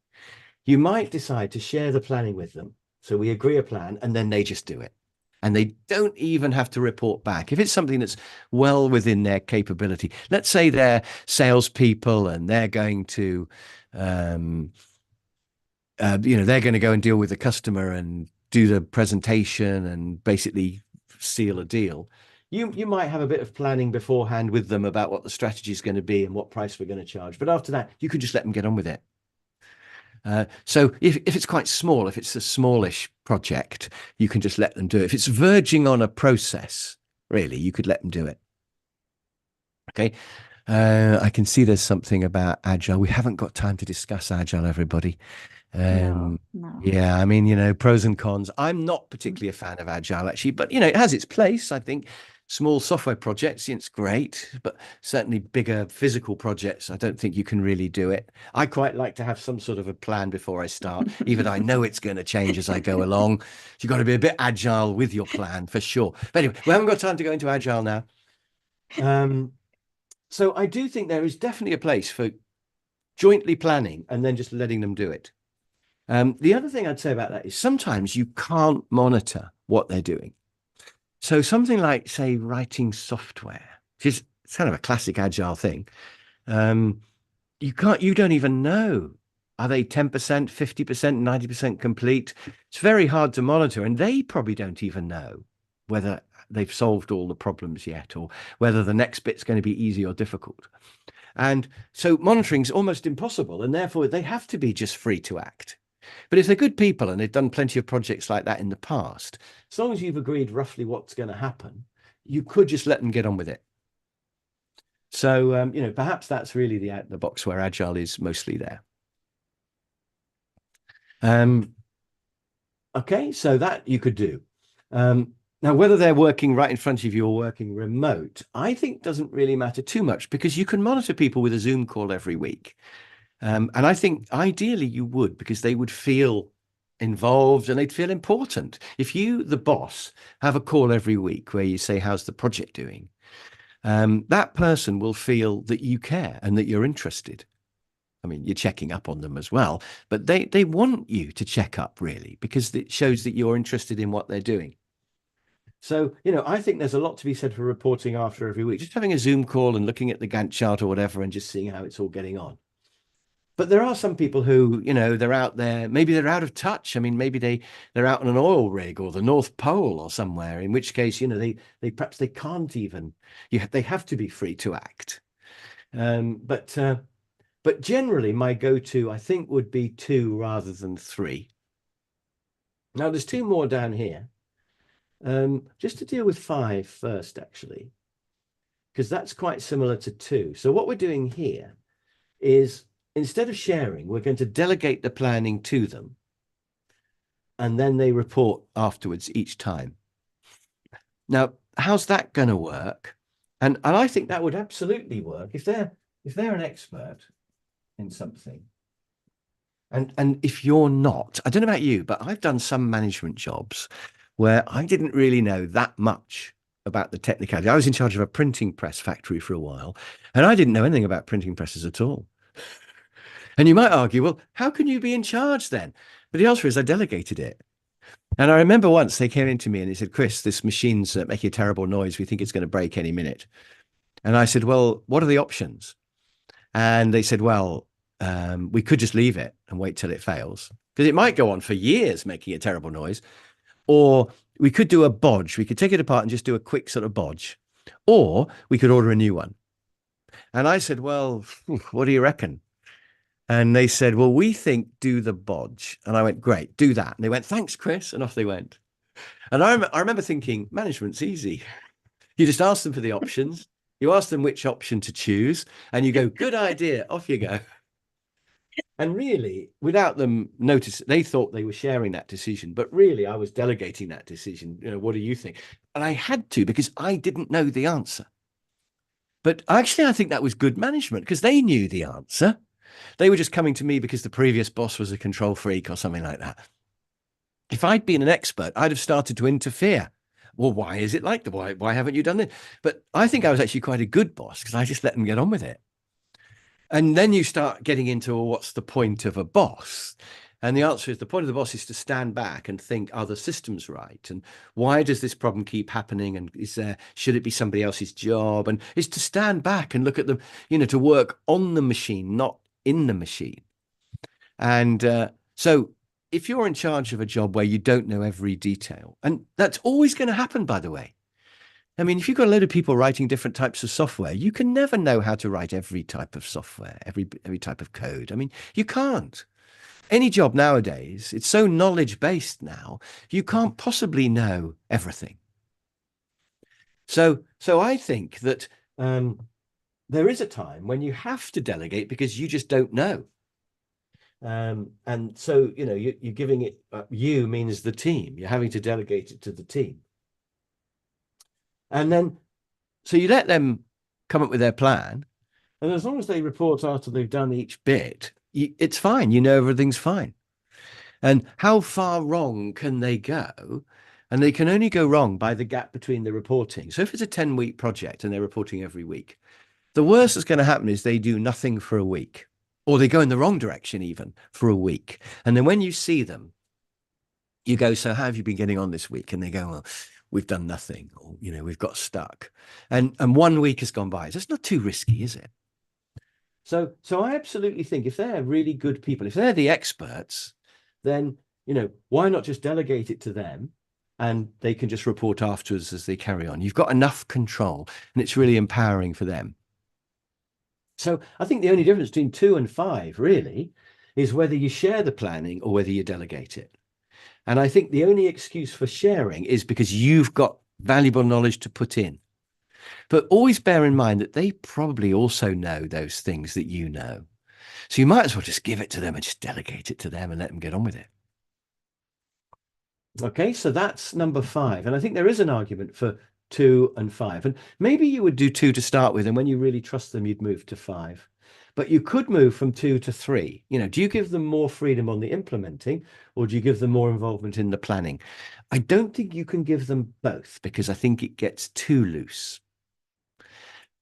you might decide to share the planning with them. So we agree a plan and then they just do it. And they don't even have to report back. If it's something that's well within their capability, let's say they're salespeople and they're going to, they're going to go and deal with the customer and do the presentation and basically seal a deal. You might have a bit of planning beforehand with them about what the strategy is going to be and what price we're going to charge. But after that, you can just let them get on with it. So if it's quite small, if it's a smallish project, you can just let them do it. If it's verging on a process, really, you could let them do it. Okay. I can see there's something about Agile. We haven't got time to discuss Agile, everybody. No. Yeah, I mean, pros and cons. I'm not particularly a fan of Agile, actually, but, it has its place. I think small software projects, it's great, but certainly bigger physical projects, I don't think you can really do it. I quite like to have some sort of a plan before I start, even though I know it's going to change as I go along. You've got to be a bit agile with your plan for sure. But anyway, we haven't got time to go into Agile now. So I do think there is definitely a place for jointly planning and then just letting them do it. The other thing I'd say about that is sometimes you can't monitor what they're doing. So something like, say, writing software, which is kind of a classic agile thing. You don't even know. Are they 10%, 50%, 90% complete? It's very hard to monitor. And they probably don't even know whether they've solved all the problems yet or whether the next bit's going to be easy or difficult. And so monitoring is almost impossible. And therefore, they have to be just free to act. But if they're good people and they've done plenty of projects like that in the past, as long as you've agreed roughly what's going to happen, you could just let them get on with it. So, perhaps that's really the out-of-the-box where Agile is mostly there. Okay, so that you could do. Now, whether they're working right in front of you or working remote, I think doesn't really matter too much because you can monitor people with a Zoom call every week. And I think ideally you would, because they would feel involved and they'd feel important. If you, the boss, have a call every week where you say, how's the project doing? That person will feel that you care and that you're interested. I mean, you're checking up on them as well, but they want you to check up really, because it shows that you're interested in what they're doing. So, I think there's a lot to be said for reporting after every week, just having a Zoom call and looking at the Gantt chart or whatever and just seeing how it's all getting on. But there are some people who, they're out there, maybe they're out of touch. I mean, maybe they're out on an oil rig or the North Pole or somewhere, in which case, they perhaps they can't even, they have to be free to act. But generally my go-to, I think, would be 2 rather than 3. Now there's 2 more down here. Just to deal with 5 first, actually, because that's quite similar to 2. So what we're doing here is, instead of sharing, we're going to delegate the planning to them. And then they report afterwards each time. Now, how's that going to work? And I think that would absolutely work if they're an expert in something. And if you're not, I don't know about you, but I've done some management jobs where I didn't really know that much about the technicality. I was in charge of a printing press factory for a while, and I didn't know anything about printing presses at all. And you might argue, well, how can you be in charge then? But the answer is I delegated it. And I remember once they came into me and they said, Chris, this machine's making a terrible noise. We think it's going to break any minute. And I said, well, what are the options? And they said, well, we could just leave it and wait till it fails, because it might go on for years making a terrible noise. Or we could do a bodge. We could take it apart and just do a quick sort of bodge. Or we could order a new one. And I said, well, what do you reckon? And they said, well, we think do the bodge. And I went, great, do that. And they went, thanks, Chris. And off they went. And I remember thinking, management's easy. You just ask them for the options. You ask them which option to choose, and you go, good idea, off you go. And really, without them notice, they thought they were sharing that decision, but really I was delegating that decision. What do you think? And I had to, because I didn't know the answer. But actually, I think that was good management, because they knew the answer. They were just coming to me because the previous boss was a control freak or something like that. If I'd been an expert, I'd have started to interfere. Well, why is it like that? Why haven't you done it? But I think I was actually quite a good boss, because I just let them get on with it. And then you start getting into, well, what's the point of a boss? And the answer is, the point of the boss is to stand back and think, are the systems right? And why does this problem keep happening? And should it be somebody else's job? And it's to stand back and look at them, to work on the machine, not in the machine. And so if you're in charge of a job where you don't know every detail, and that's always going to happen, by the way. I mean, if you've got a load of people writing different types of software, you can never know how to write every type of software, every type of code. I mean, you can't. Any job nowadays, it's so knowledge-based now, you can't possibly know everything. So I think that there is a time when you have to delegate because you just don't know. And so, you're giving it, you means the team. You're having to delegate it to the team. And then, so you let them come up with their plan. And as long as they report after they've done each bit, it's fine. Everything's fine. And how far wrong can they go? And they can only go wrong by the gap between the reporting. So if it's a 10-week project and they're reporting every week, the worst that's going to happen is they do nothing for a week, or they go in the wrong direction even for a week. And then when you see them, you go, so how have you been getting on this week? And they go, well, we've done nothing, or, we've got stuck. And 1 week has gone by. So it's not too risky, is it? So I absolutely think if they're really good people, if they're the experts, then, why not just delegate it to them and they can just report afterwards as they carry on? You've got enough control and it's really empowering for them. So I think the only difference between 2 and 5 really is whether you share the planning or whether you delegate it. And I think the only excuse for sharing is because you've got valuable knowledge to put in. But always bear in mind that they probably also know those things that you know. So you might as well just give it to them and just delegate it to them and let them get on with it. Okay, so that's number 5. And I think there is an argument for 2 and 5. And maybe you would do 2 to start with, and when you really trust them, you'd move to 5. But you could move from 2 to 3. Do you give them more freedom on the implementing, or do you give them more involvement in the planning? I don't think you can give them both, because I think it gets too loose.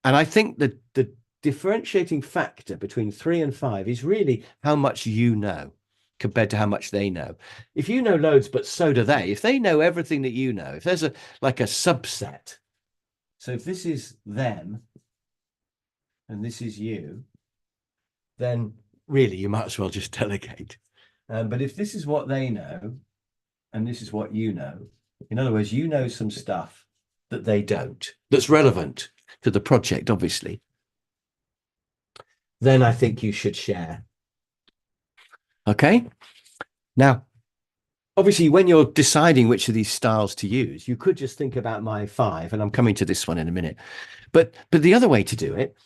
And I think that the differentiating factor between 3 and 5 is really how much you know compared to how much they know. If you know loads, but so do they, if they know everything that you know, if there's a subset, so if this is them and this is you, then really you might as well just delegate. But if this is what they know and this is what you know, in other words, you know some stuff that they don't, that's relevant to the project, obviously, then I think you should share. Okay. Now, obviously, when you're deciding which of these styles to use, you could just think about my 5, and I'm coming to this one in a minute. But the other way to do it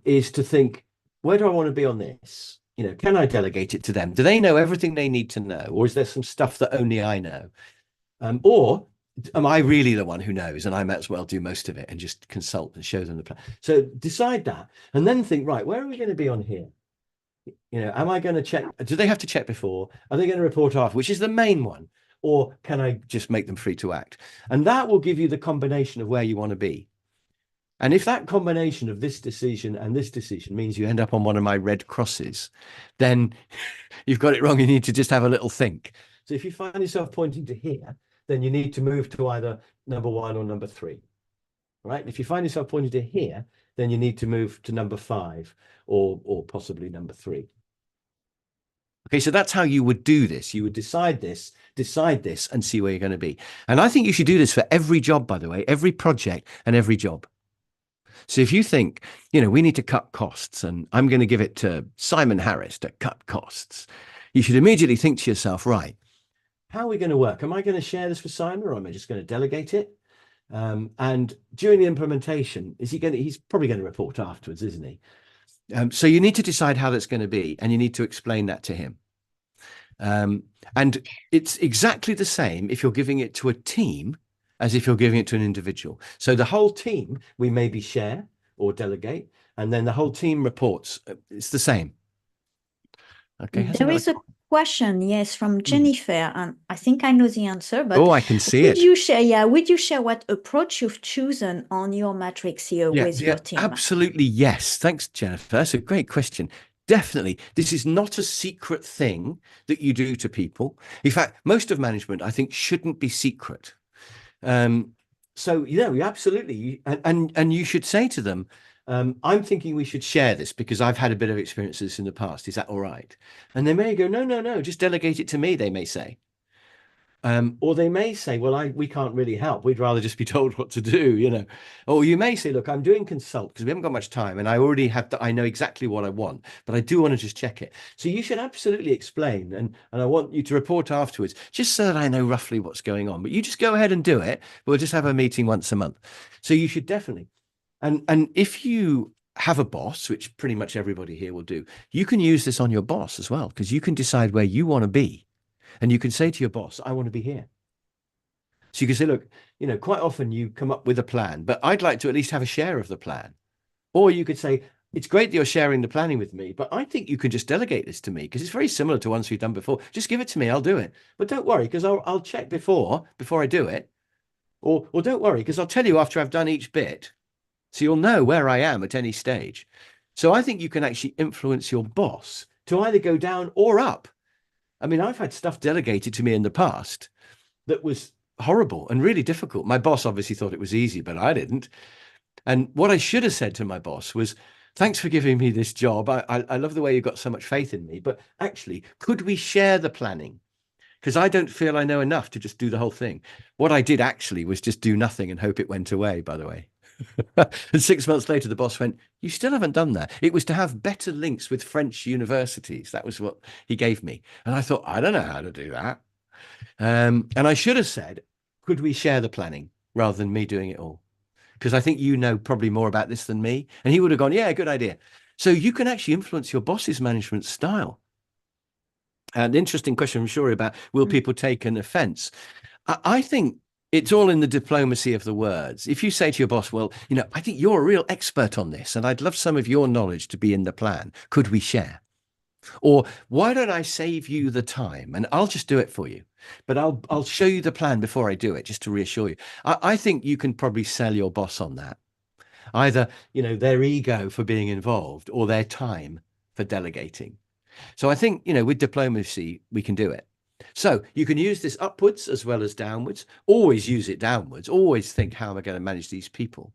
is to think, where do I want to be on this? Can I delegate it to them? Do they know everything they need to know? Or is there some stuff that only I know? Or am I really the one who knows, and I might as well do most of it and just consult and show them the plan? So decide that, and then think, right, where are we going to be on here? Am I going to check? Do they have to check before? Are they going to report after, which is the main one? Or can I just make them free to act? And that will give you the combination of where you want to be. And if that combination of this decision and this decision means you end up on one of my red crosses, then you've got it wrong. You need to just have a little think. So if you find yourself pointing to here, then you need to move to either number 1 or number 3. Right? If you find yourself pointing to here, then you need to move to number 5 or possibly number 3. Okay, so that's how you would do this. You would decide this, and see where you're going to be. And I think you should do this for every job, by the way, every project and every job. So if you think, we need to cut costs and I'm going to give it to Simon Harris to cut costs, you should immediately think to yourself, right, how are we going to work? Am I going to share this with Simon or am I just going to delegate it? And during the implementation, he's probably going to report afterwards, isn't he? So you need to decide how that's going to be, and you need to explain that to him. And it's exactly the same if you're giving it to a team as if you're giving it to an individual. So the whole team, we maybe share or delegate, and then the whole team reports. It's the same. Okay. There is a question, yes, from Jennifer, and I think I know the answer, but I can see it. Would you share what approach you've chosen on your matrix here with your team? Absolutely, yes. Thanks, Jennifer. That's a great question. Definitely. This is not a secret thing that you do to people. In fact, most of management, I think, shouldn't be secret. So, absolutely. And you should say to them, I'm thinking we should share this because I've had a bit of experiences in the past. Is that all right? And they may go, no, just delegate it to me, they may say. Or they may say, well, we can't really help. We'd rather just be told what to do, Or you may say, look, I'm doing consult because we haven't got much time and I already I know exactly what I want, but I do want to just check it. So you should absolutely explain. And I want you to report afterwards, just so that I know roughly what's going on. But you just go ahead and do it. We'll just have a meeting once a month. So you should definitely. And if you have a boss, which pretty much everybody here will do, you can use this on your boss as well, because you can decide where you want to be. And you can say to your boss, I want to be here. So you can say, look, quite often you come up with a plan, but I'd like to at least have a share of the plan. Or you could say, it's great that you're sharing the planning with me, but I think you can just delegate this to me because it's very similar to ones we've done before. Just give it to me. I'll do it. But don't worry, because I'll check before I do it. Or don't worry, because I'll tell you after I've done each bit. So you'll know where I am at any stage. So I think you can actually influence your boss to either go down or up. I mean, I've had stuff delegated to me in the past that was horrible and really difficult. My boss obviously thought it was easy, but I didn't. And what I should have said to my boss was, thanks for giving me this job. I love the way you've got so much faith in me, but actually, could we share the planning? Because I don't feel I know enough to just do the whole thing. What I did actually was just do nothing and hope it went away, by the way. And 6 months later, the boss went, you still haven't done that. It was to have better links with French universities. That was what he gave me. And I thought, I don't know how to do that. And I should have said, could we share the planning rather than me doing it all? Because I think you know probably more about this than me. And he would have gone, yeah, good idea. So you can actually influence your boss's management style. An interesting question, I'm sure, about will people take an offense? I think it's all in the diplomacy of the words. If you say to your boss, well, I think you're a real expert on this, and I'd love some of your knowledge to be in the plan. Could we share? Or why don't I save you the time and I'll just do it for you, but I'll show you the plan before I do it, just to reassure you. I think you can probably sell your boss on that. Either, their ego for being involved or their time for delegating. So I think, with diplomacy, we can do it. So you can use this upwards as well as downwards. Always use it downwards. Always think, how am I going to manage these people?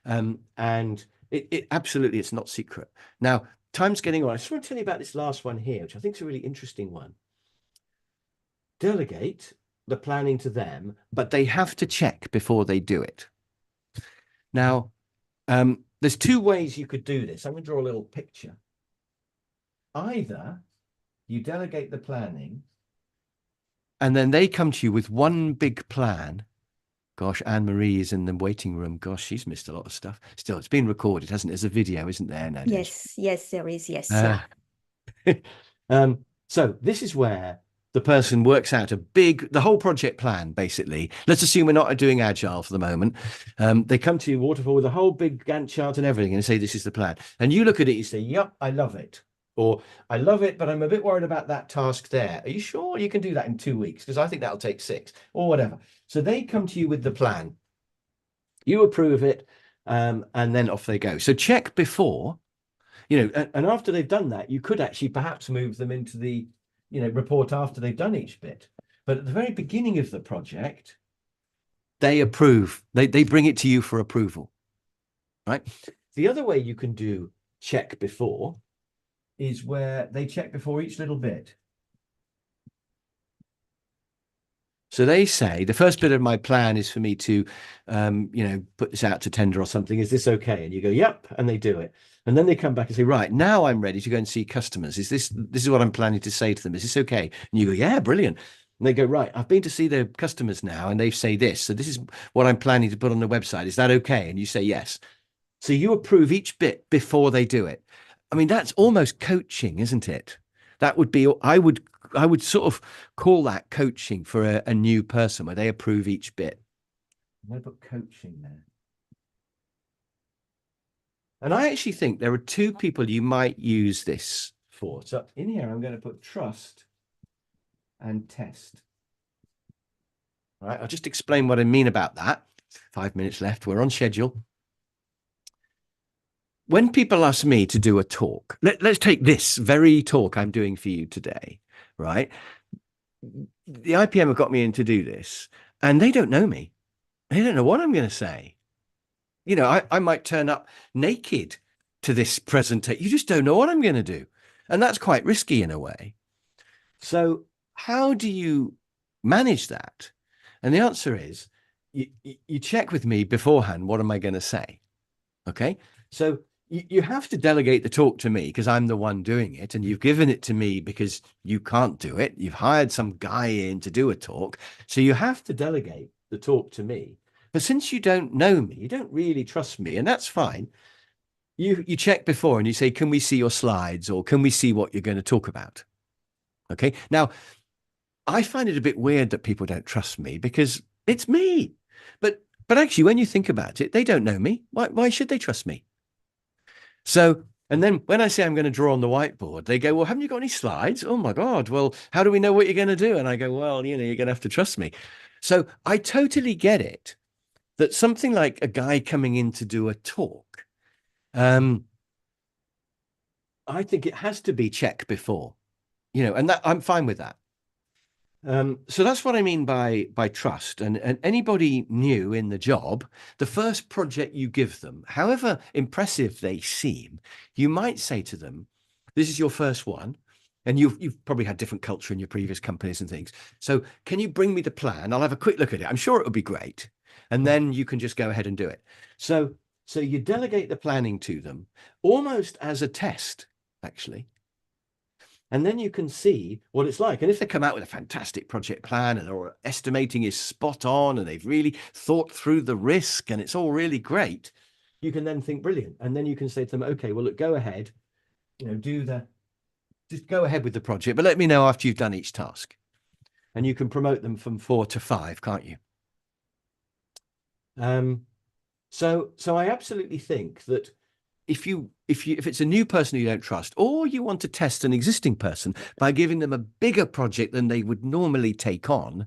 And it absolutely, it's not secret. Now, time's getting on. I just want to tell you about this last one here, which I think is a really interesting one. Delegate the planning to them, but they have to check before they do it. Now, there's 2 ways you could do this. I'm going to draw a little picture. Either you delegate the planning and then they come to you with one big plan. Gosh, Anne-Marie is in the waiting room. Gosh, she's missed a lot of stuff. Still, it's been recorded, hasn't it? There's a video, isn't there? No, yes, there is. Yes. So this is where the person works out the whole project plan, basically. Let's assume we're not doing agile for the moment. They come to you, waterfall, with a whole big Gantt chart and everything, and say, this is the plan. And you look at it, you say, yep, I love it. Or I love it, but I'm a bit worried about that task there. Are you sure you can do that in 2 weeks? Because I think that'll take 6 or whatever. So they come to you with the plan. You approve it, and then off they go. So check before, and after they've done that, you could actually perhaps move them into the, report after they've done each bit. But at the very beginning of the project, they approve. They bring it to you for approval, right? The other way you can do check before is where they check before each little bit. So they say the first bit of my plan is for me to, put this out to tender or something. Is this okay? And you go, yep, and they do it. And then they come back and say, right, now I'm ready to go and see customers. This is what I'm planning to say to them. Is this okay? And you go, yeah, brilliant. And they go, right, I've been to see the customers now, and they say this. So this is what I'm planning to put on the website. Is that okay? And you say yes. So you approve each bit before they do it. I mean, that's almost coaching, isn't it? That would be, I would sort of call that coaching for a new person where they approve each bit. I'm going to put coaching there. And I actually think there are two people you might use this for. So in here, I'm going to put trust and test. All right, I'll just explain what I mean about that. 5 minutes left. We're on schedule. When people ask me to do a talk, let's take this very talk I'm doing for you today, right? The IPM have got me in to do this, and they don't know me. They don't know what I'm going to say. You know, I might turn up naked to this presentation. You just don't know what I'm going to do. And that's quite risky in a way. So how do you manage that? And the answer is you check with me beforehand, what am I going to say? Okay. So you have to delegate the talk to me because I'm the one doing it, and you've given it to me because you can't do it. You've hired some guy in to do a talk. So you have to delegate the talk to me. But since you don't know me, you don't really trust me, and that's fine. You check before and you say, can we see your slides, or can we see what you're going to talk about? Okay. Now, I find it a bit weird that people don't trust me because it's me. But actually, when you think about it, they don't know me. Why should they trust me? So, and then when I say I'm going to draw on the whiteboard, they go, well, haven't you got any slides? Oh my God. Well, how do we know what you're going to do? And I go, well, you're going to have to trust me. So I totally get it that something like a guy coming in to do a talk, I think it has to be check before, and that I'm fine with that. So that's what I mean by trust. And anybody new in the job, the first project you give them, however impressive they seem, you might say to them, this is your first one. And you've probably had different culture in your previous companies and things. So can you bring me the plan? I'll have a quick look at it. I'm sure it'll be great. And then you can just go ahead and do it. So you delegate the planning to them almost as a test, actually. And then you can see what it's like. And if they come out with a fantastic project plan and their estimating is spot on and they've really thought through the risk and it's all really great, you can then think brilliant. And then you can say to them, okay, well, look, go ahead, just go ahead with the project, but let me know after you've done each task. And you can promote them from 4 to 5, can't you? So I absolutely think that if it's a new person you don't trust, or you want to test an existing person by giving them a bigger project than they would normally take on,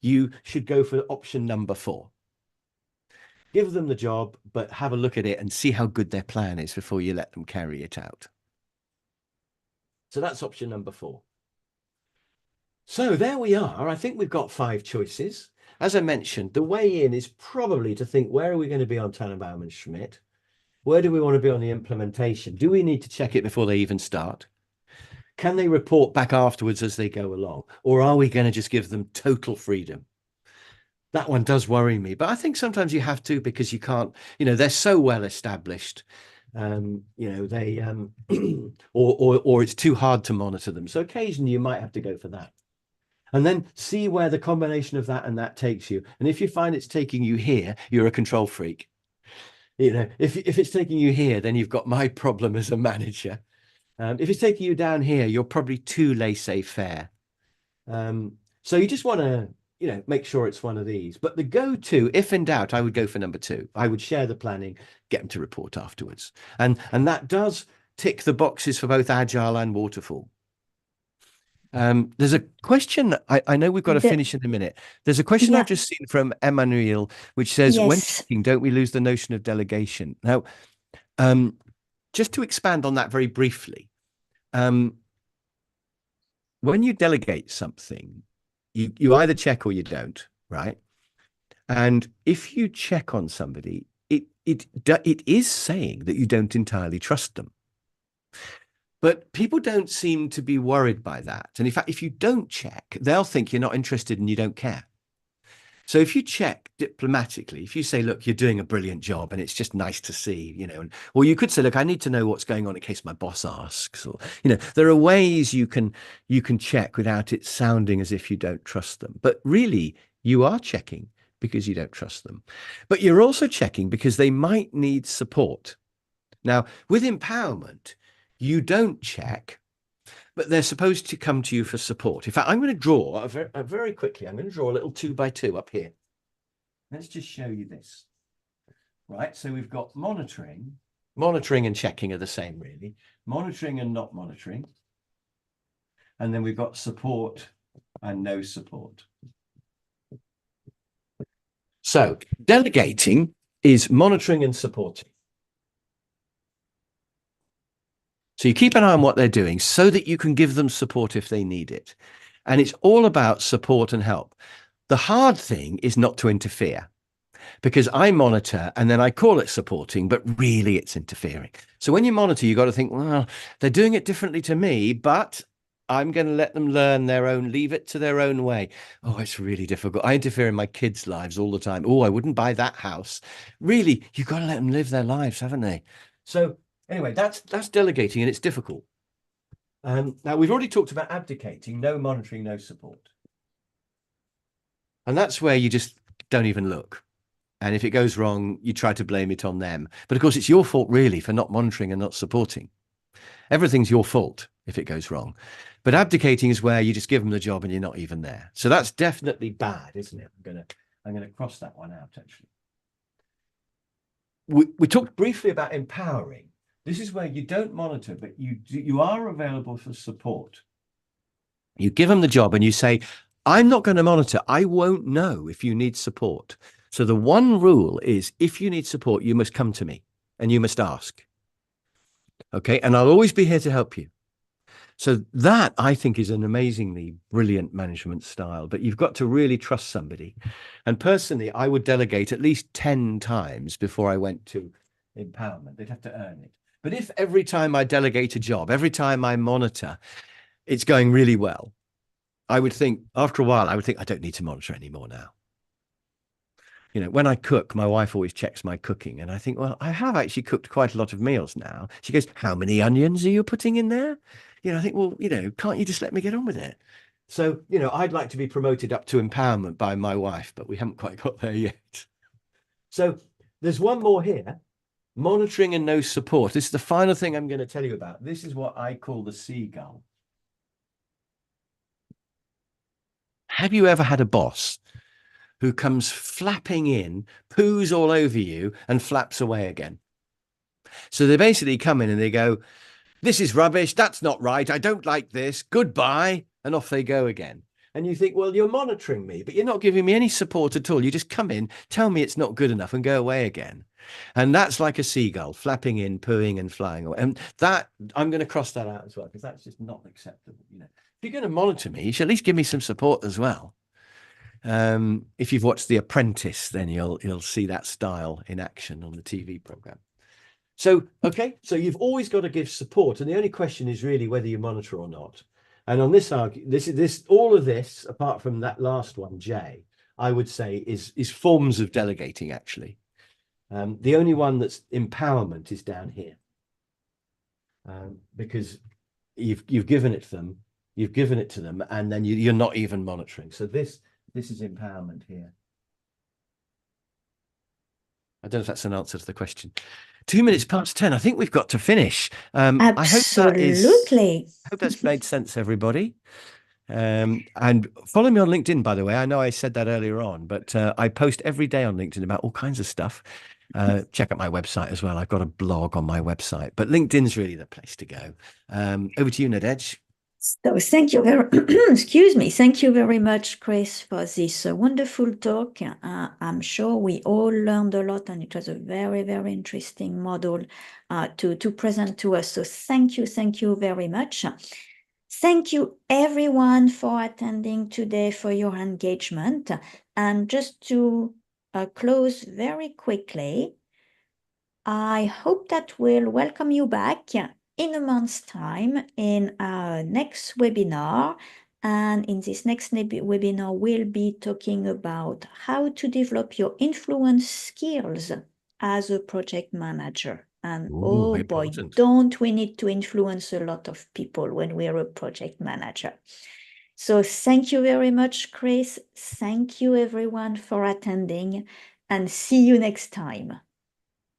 you should go for option number 4. Give them the job, but have a look at it and see how good their plan is before you let them carry it out. So that's option number 4. So there we are. I think we've got 5 choices. As I mentioned, the way in is probably to think, where are we going to be on Tannenbaum and Schmidt? Where do we want to be on the implementation? Do we need to check it before they even start? Can they report back afterwards as they go along? Or are we going to just give them total freedom? That one does worry me, but I think sometimes you have to, because you can't, they're so well established. They or it's too hard to monitor them. So occasionally you might have to go for that. And then see where the combination of that and that takes you. And if you find it's taking you here, you're a control freak. If it's taking you here, then you've got my problem as a manager. If it's taking you down here, you're probably too laissez-faire. So you just want to, make sure it's one of these. But the go-to, if in doubt, I would go for number 2. I would share the planning, get them to report afterwards. And that does tick the boxes for both agile and waterfall. There's a question, I know we've got to finish in a minute. There's a question I've just seen from Emmanuel, which says, when checking, don't we lose the notion of delegation? Now, just to expand on that very briefly, when you delegate something, you either check or you don't, right? And if you check on somebody, it is saying that you don't entirely trust them. But people don't seem to be worried by that. And in fact, if you don't check, they'll think you're not interested and you don't care. So if you check diplomatically, if you say, look, you're doing a brilliant job and it's just nice to see, or you could say, look, I need to know what's going on in case my boss asks, or, there are ways you can check without it sounding as if you don't trust them. But really, you are checking because you don't trust them. But you're also checking because they might need support. Now, with empowerment, you don't check, but they're supposed to come to you for support. In fact, I'm going to draw very quickly. I'm going to draw a little 2x2 up here. Let's just show you this. Right, so we've got monitoring. Monitoring and checking are the same, really. Monitoring and not monitoring. And then we've got support and no support. So delegating is monitoring and supporting. So you keep an eye on what they're doing so that you can give them support if they need it. And it's all about support and help. The hard thing is not to interfere, because I monitor and then I call it supporting, but really it's interfering. So when you monitor, you got to think, well, they're doing it differently to me, but I'm going to let them learn leave it to their own way. Oh, it's really difficult. I interfere in my kids' lives all the time. Oh, I wouldn't buy that house. Really, you've got to let them live their lives, haven't they? So anyway, that's delegating, and it's difficult. Now, we've already talked about abdicating, no monitoring, no support. And that's where you just don't even look. And if it goes wrong, you try to blame it on them. But of course, it's your fault, really, for not monitoring and not supporting. Everything's your fault if it goes wrong. But abdicating is where you just give them the job and you're not even there. So that's definitely bad, isn't it? I'm gonna cross that one out, actually. We talked briefly about empowering. This is where you don't monitor, but you are available for support. You give them the job and you say, I'm not going to monitor. I won't know if you need support. So the one rule is, if you need support, you must come to me and you must ask. Okay. And I'll always be here to help you. So that, I think, is an amazingly brilliant management style, but you've got to really trust somebody. And personally, I would delegate at least 10 times before I went to empowerment. They'd have to earn it. But if every time I delegate a job, every time I monitor, it's going really well, I would think, after a while, I don't need to monitor anymore now. When I cook, my wife always checks my cooking. And I think, well, I have actually cooked quite a lot of meals now. She goes, how many onions are you putting in there? I think, well, can't you just let me get on with it? So, I'd like to be promoted up to empowerment by my wife, but we haven't quite got there yet. So there's one more here, monitoring and no support. This is the final thing I'm going to tell you about. This is what I call the seagull. Have you ever had a boss who comes flapping in, poos all over you, and flaps away again? So they basically come in and they go, this is rubbish. That's not right. I don't like this. Goodbye. And off they go again. And you think, well, you're monitoring me, but you're not giving me any support at all. You just come in, tell me it's not good enough, and go away again. And that's like a seagull flapping in, pooing and flying away. And that, I'm going to cross that out as well, because that's just not acceptable. If you're going to monitor me, you should at least give me some support as well. If you've watched The Apprentice, then you'll see that style in action on the TV program. So, okay, so you've always got to give support, and the only question is really whether you monitor or not. And on this all of this, apart from that last one, J, I would say is forms of delegating, actually. The only one that's empowerment is down here, because you've given it to them, and then you're not even monitoring. So this is empowerment here. I don't know if that's an answer to the question. 2 minutes past 10. I think we've got to finish. Absolutely. I hope that's made sense, everybody. And follow me on LinkedIn, by the way. I know I said that earlier on, but I post every day on LinkedIn about all kinds of stuff. Check out my website as well. I've got a blog on my website, but LinkedIn's really the place to go. Over to you, Nadej. So thank you excuse me. Thank you very much, Chris, for this wonderful talk. I'm sure we all learned a lot, and it was a very, very interesting model to present to us. So thank you very much. Thank you, everyone, for attending today, for your engagement. And just to close very quickly, I hope that we'll welcome you back in a month's time in our next webinar. And in this next webinar, we'll be talking about how to develop your influence skills as a project manager. And Ooh, oh boy, important. don't we need to influence a lot of people when we're a project manager. So thank you very much, Chris. Thank you everyone for attending, and see you next time.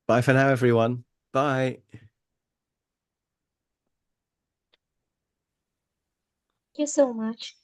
Bye for now, everyone. Bye. Thank you so much.